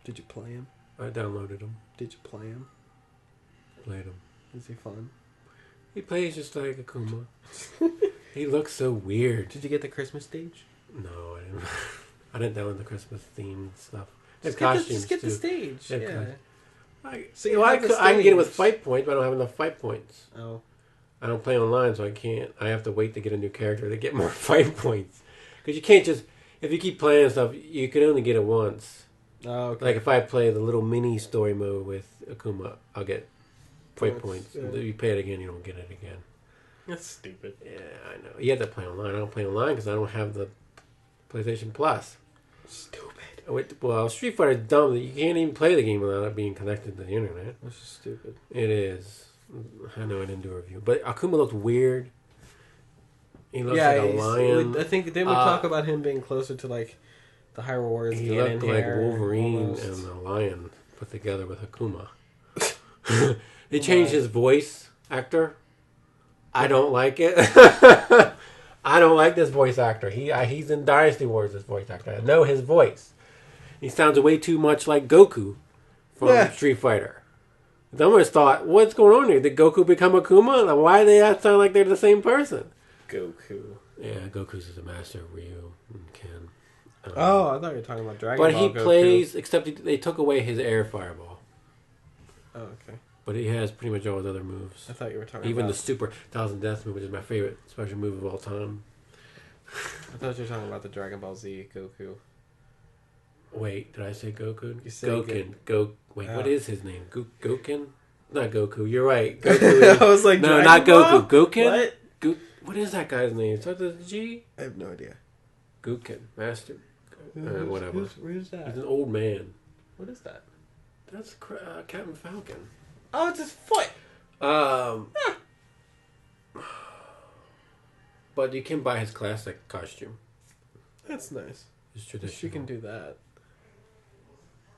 S2: Did you play him?
S1: I downloaded him.
S2: Did you play him?
S1: Played him.
S2: Is he fun?
S1: He plays just like Akuma. He looks so weird.
S2: Did you get the Christmas stage?
S1: No, I didn't. I didn't download the Christmas themed stuff.
S2: Just
S1: Costumes
S2: get
S1: too.
S2: the stage.
S1: They have
S2: Yeah.
S1: costumes.
S2: So
S1: You know, I can get it with fight points, but I don't have enough fight points.
S2: Oh.
S1: I don't play online, so I can't. I have to wait to get a new character to get more fight points. Because you can't just... If you keep playing stuff, you can only get it once.
S2: Oh, okay.
S1: Like if I play the little mini story mode with Akuma, I'll get fight points.
S2: Yeah.
S1: If you play it again, you don't get it again.
S2: That's stupid.
S1: Yeah, I know. You have to play online. I don't play online because I don't have the PlayStation Plus.
S2: Stupid.
S1: Well, Street Fighter is dumb that you can't even play the game without it being connected to the internet.
S2: That's just stupid.
S1: It is. I know I didn't do a review, but Akuma looks weird. He looks like a lion.
S2: I think didn't we talk about him being closer to like the Hyrule Warriors?
S1: He looked like
S2: hair,
S1: Wolverine
S2: almost.
S1: and a lion put together with Akuma. They changed his voice actor. I don't like it. I don't like this voice actor. He's in Dynasty Wars, this voice actor. I know his voice. He sounds way too much like Goku from Street Fighter. I almost thought, what's going on here? Did Goku become Akuma? Like, why do they sound like they're the same person?
S2: Goku.
S1: Yeah, Goku's the master of Ryu and Ken.
S2: I thought you were talking about Dragon Ball.
S1: But he
S2: Goku.
S1: plays, except they took away his air fireball.
S2: Oh, okay.
S1: But he has pretty much all his other moves.
S2: I thought you were talking
S1: Even
S2: about...
S1: the Super Thousand Deaths move, which is my favorite special move of all time.
S2: I thought you were talking about the Dragon Ball Z Goku.
S1: Wait, did I say Goku?
S2: You said
S1: Goken. Wait, what is his name? Goken? Not Goku. You're right.
S2: I was like,
S1: no,
S2: Dragon
S1: not
S2: Ball?
S1: Goku. Goken?
S2: What?
S1: What is that guy's name? Starts with a G?
S2: I have no idea.
S1: Goken. Master. Whatever.
S2: Who's that?
S1: He's an old man.
S2: What is that?
S1: That's Captain Falcon.
S2: Oh, it's his foot.
S1: But you can buy his classic costume.
S2: That's nice.
S1: It's traditional.
S2: She can do that.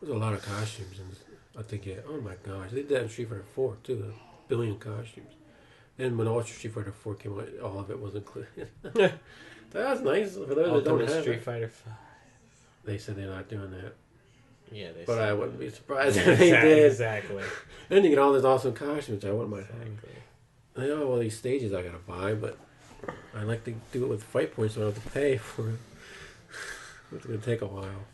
S1: There's a lot of costumes, and I think, oh my gosh, they did that in Street Fighter 4 too, 1 billion costumes. Then when Ultra Street Fighter 4 came out, all of it was included. That's nice for those that don't have
S2: Street
S1: it.
S2: Fighter 5.
S1: They said they're not doing that,
S2: Yeah, they
S1: but
S2: said
S1: I wouldn't be surprised if they did.
S2: Exactly.
S1: Then you get all these awesome costumes. I wouldn't mind having.
S2: Exactly.
S1: I know all these stages I gotta buy, but I like to do it with fight points, so I don't have to pay for it. It's gonna take a while.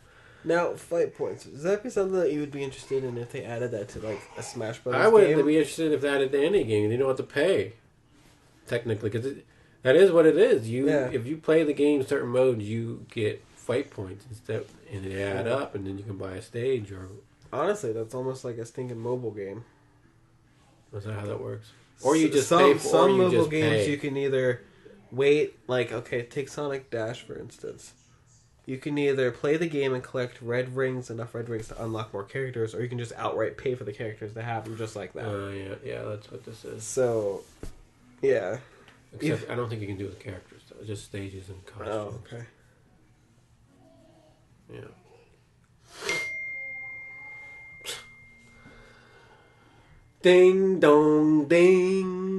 S2: Now, fight points. Does that be something that you would be interested in if they added that to like a Smash Brothers
S1: I would
S2: game?
S1: be interested if they added to any game. You don't have to pay, technically, because that is what it is. If you play the game certain modes, you get fight points instead, and they add up, and then you can buy a stage. Or
S2: honestly, that's almost like a stinking mobile game.
S1: is that how that works? Or you just
S2: some
S1: pay for,
S2: some
S1: or you
S2: mobile
S1: just
S2: games
S1: pay.
S2: you can either wait, like okay, take Sonic Dash for instance. You can either play the game and collect enough red rings to unlock more characters, or you can just outright pay for the characters to have them just like that.
S1: Yeah, that's what this is.
S2: So, yeah.
S1: Except I don't think you can do it with characters, though. Just stages and costumes.
S2: Oh, okay.
S1: Yeah. Ding dong ding.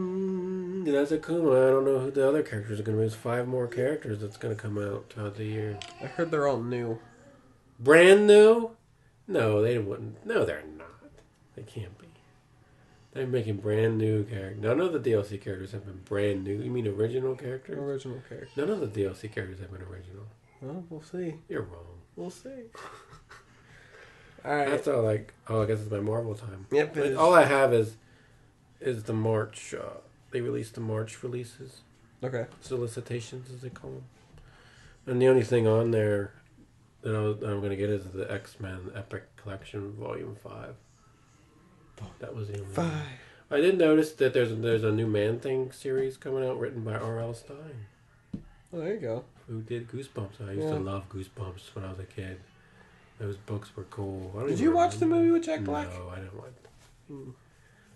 S1: That's Akuma. I don't know who the other characters are going to be. There's 5 more characters that's going to come out throughout the year.
S2: I heard they're all new.
S1: Brand new? No, they wouldn't. No, they're not. They can't be. They're making brand new characters. None of the DLC characters have been brand new. You mean original characters?
S2: Original characters.
S1: None of the DLC characters have been original.
S2: Well, we'll see.
S1: You're wrong.
S2: We'll see. Alright.
S1: That's all I guess it's my Marvel time.
S2: Yep.
S1: But all I have is the March. They released the March releases.
S2: Okay.
S1: Solicitations, as they call them. And the only thing on there that I'm going to get is the X-Men Epic Collection Volume 5. That was the only
S2: 5.
S1: one. I did notice that there's a new Man-Thing series coming out written by R.L. Stine.
S2: Oh, there you go.
S1: Who did Goosebumps. I used to love Goosebumps when I was a kid. Those books were cool.
S2: Did you watch the movie with Jack Black?
S1: No, I didn't watch.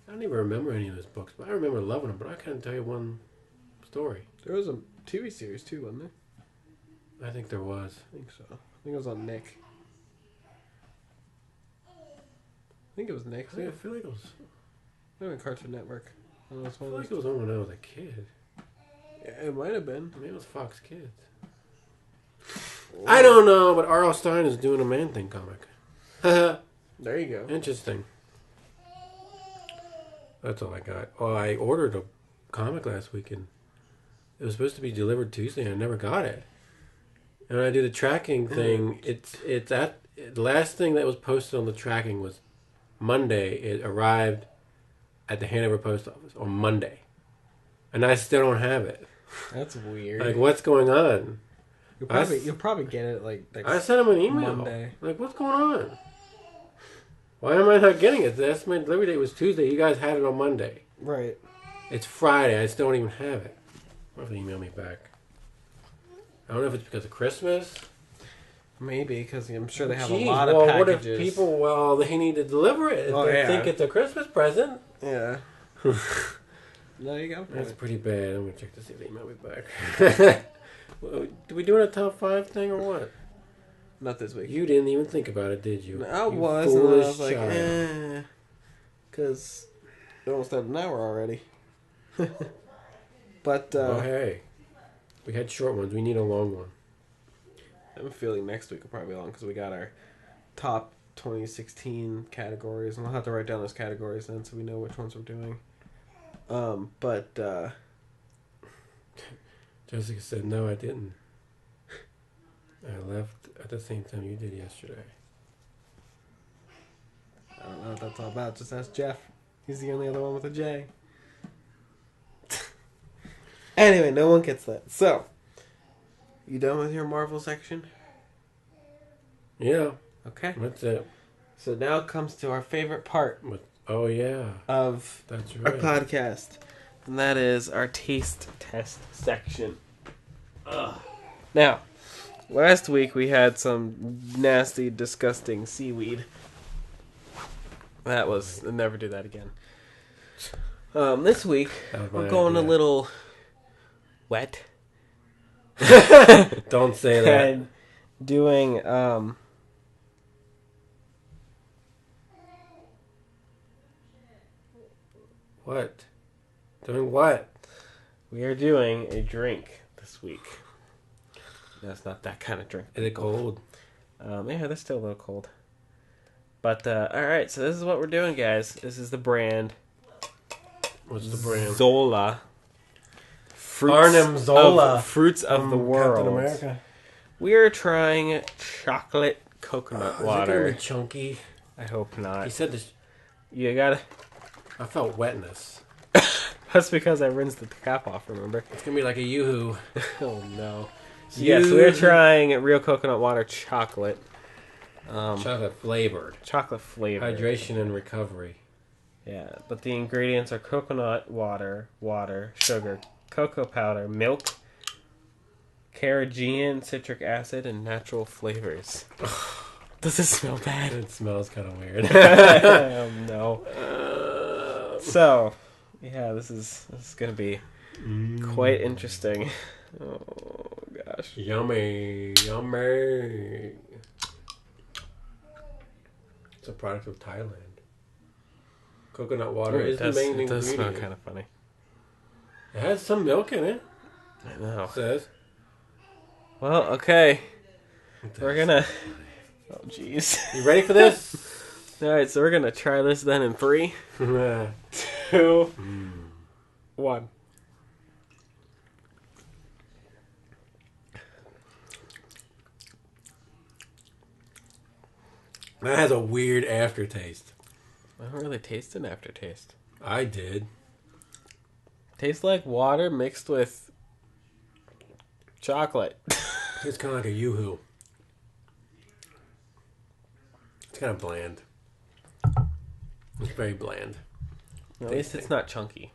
S1: I don't even remember any of those books, but I remember loving them. But I couldn't tell you one story.
S2: There was a TV series too, wasn't there?
S1: I think there was.
S2: I think so. I think it was on Nick. I think it was Nick.
S1: I feel like it was.
S2: Maybe on Cartoon Network. I don't know, it's
S1: I
S2: one
S1: feel
S2: of
S1: like it was on when I was a kid.
S2: Yeah, it might have been.
S1: Maybe it was Fox Kids. I don't know, but R.L. Stine is doing a Man-Thing comic.
S2: There you go.
S1: Interesting. That's all I got. Well, I ordered a comic last week, and it was supposed to be delivered Tuesday, and I never got it. And when I do the tracking thing, it's at the last thing that was posted on the tracking was Monday. It arrived at the Hanover Post Office on Monday, and I still don't have it.
S2: That's weird.
S1: Like, what's going on?
S2: You'll probably get it like next
S1: I sent him an email.
S2: Monday.
S1: Like, what's going on? Why am I not getting it? The estimated delivery date was Tuesday. You guys had it on Monday.
S2: Right.
S1: It's Friday. I still don't even have it. Why don't they email me back? I don't know if it's because of Christmas.
S2: Maybe, because I'm sure they have a lot of packages.
S1: What if people, they need to deliver it if they think it's a Christmas present?
S2: Yeah. There you go.
S1: That's pretty bad. I'm going to check to see if they email me back. Do we doing a top 5 thing or what?
S2: Not this week.
S1: You didn't even think about it, did you?
S2: I
S1: You
S2: was, and I
S1: foolish
S2: was like,
S1: child.
S2: because we almost had an hour already. But,
S1: oh, hey. We had short ones. We need a long one.
S2: I have a feeling next week will probably be long, because we got our top 2016 categories, and we'll have to write down those categories then, so we know which ones we're doing.
S1: Jessica said, no, I didn't. I left at the same time you did yesterday.
S2: I don't know what that's all about. Just ask Jeff. He's the only other one with a J. Anyway, no one gets that. So, you done with your Marvel section?
S1: Yeah.
S2: Okay.
S1: That's it.
S2: So now comes to our favorite part
S1: Oh, yeah.
S2: of
S1: That's
S2: our
S1: right.
S2: podcast. And that is our taste test section. Ugh. Now, last week we had some nasty, disgusting seaweed. That was... I'll never do that again. This week, we're going a little wet.
S1: Don't say that.
S2: And doing...
S1: What? Doing what?
S2: We are doing a drink this week. That's not that kind of drink.
S1: Is it cold?
S2: Yeah, they're still a little cold. But, alright, so this is what we're doing, guys. This is the brand.
S1: What's the brand?
S2: Zola.
S1: Arnim Zola.
S2: Fruits of the world.
S1: Captain America.
S2: We are trying chocolate coconut
S1: Is it
S2: water.
S1: going to be chunky?
S2: I hope not.
S1: He said this.
S2: You gotta...
S1: I felt wetness.
S2: That's because I rinsed the cap off, remember?
S1: It's going to be like a yoo-hoo.
S2: Oh, no. So yes, we're trying real coconut water chocolate.
S1: Chocolate flavored.
S2: Chocolate flavored.
S1: Hydration and recovery.
S2: Yeah, but the ingredients are coconut water, sugar, cocoa powder, milk, Carrageenan, citric acid, and natural flavors. Does it smell bad?
S1: It smells kind of weird.
S2: No. So, yeah, this is gonna be quite interesting. Oh gosh.
S1: Yummy. Yummy. It's a product of Thailand. Coconut water is the main ingredient.
S2: It does smell kind of funny.
S1: It has some milk in it.
S2: I know.
S1: It says.
S2: Well, okay. We're gonna... Oh, jeez.
S1: You ready for this?
S2: Alright, so we're gonna try this then in 3, 2, 1.
S1: That has a weird aftertaste.
S2: I don't really taste an aftertaste.
S1: I did.
S2: Tastes like water mixed with chocolate.
S1: It's kind of like a Yoo-hoo. It's kind of bland. It's very bland.
S2: At least it's not chunky.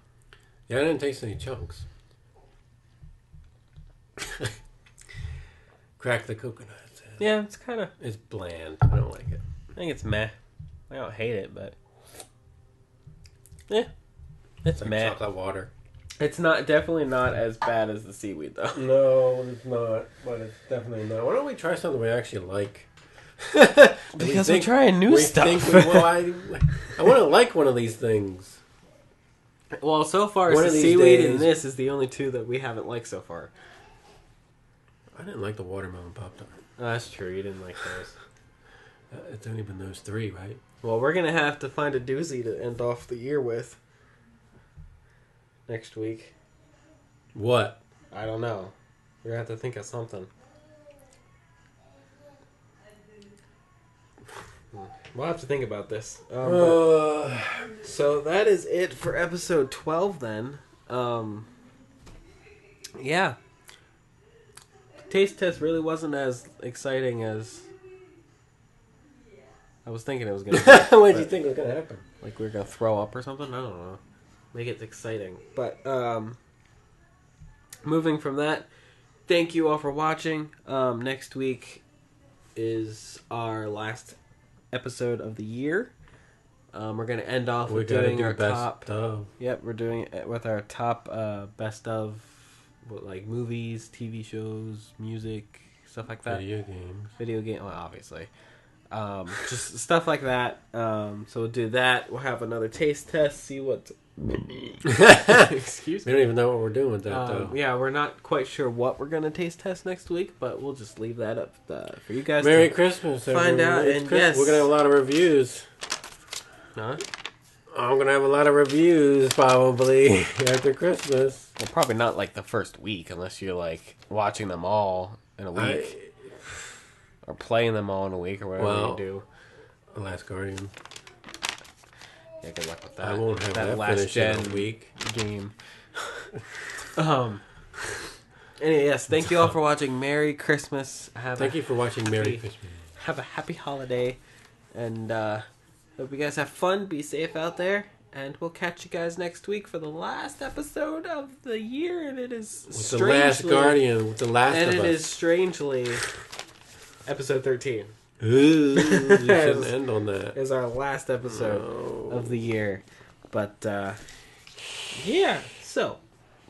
S1: Yeah, I didn't taste any chunks. Crack the coconut.
S2: Yeah, it's kind of...
S1: It's bland. I don't like it.
S2: I think it's meh. I don't hate it, but... Yeah. It's
S1: like
S2: meh.
S1: chocolate water.
S2: It's not definitely not as bad as the seaweed, though.
S1: No, it's not. But it's definitely not. Why don't we try something we actually like?
S2: Because we're trying new stuff.
S1: I want to like one of these things.
S2: Well, so far,
S1: One
S2: the
S1: of these
S2: seaweed
S1: days-
S2: and this is the only two that we haven't liked so far.
S1: I didn't like the watermelon Pop-Tart.
S2: Oh, that's true. You didn't like those.
S1: It's only been those 3, right?
S2: Well, we're going to have to find a doozy to end off the year with next week.
S1: What?
S2: I don't know. We're going to have to think of something. We'll have to think about this. So that is it for episode 12 then. Yeah. Taste test really wasn't as exciting as I was thinking it was going to be.
S1: What did you think was going to happen?
S2: Like we were going to throw up or something? I don't know. Make it exciting. But moving from that, thank you all for watching. Next week is our last episode of the year. We're going to end off with doing our top... Yep, we're doing it with our top best of like movies, TV shows, music, stuff like that. Video game, well, obviously. Just stuff like that. So we'll do that. We'll have another taste test, see what... Excuse me.
S1: We don't even know what we're doing with that, though.
S2: Yeah, we're not quite sure what we're going to taste test next week, but we'll just leave that up for you guys
S1: Merry
S2: to
S1: Christmas,
S2: find out.
S1: It's
S2: And
S1: Christmas.
S2: yes.
S1: We're going to have a lot of reviews.
S2: Huh?
S1: I'm going to have a lot of reviews, probably, after Christmas.
S2: Well, probably not like the first week, unless you're like watching them all in a week. Or playing them all in a week, or whatever you do.
S1: The Last Guardian.
S2: Yeah, good luck with that.
S1: I won't have that
S2: last
S1: finished
S2: gen
S1: in a week.
S2: game. Anyway, yes, thank you all for watching. Merry Christmas.
S1: Thank you for watching Merry Christmas.
S2: Have a happy holiday, and hope you guys have fun. Be safe out there, and we'll catch you guys next week for the last episode of the year. And it is
S1: With the Last Guardian, with the last of us.
S2: And it is strangely episode 13.
S1: Ooh, we shouldn't end on that.
S2: Is our last episode of the year. But, yeah. So,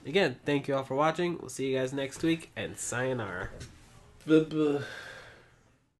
S2: again, thank you all for watching. We'll see you guys next week, and sayonara.
S1: Bye-bye.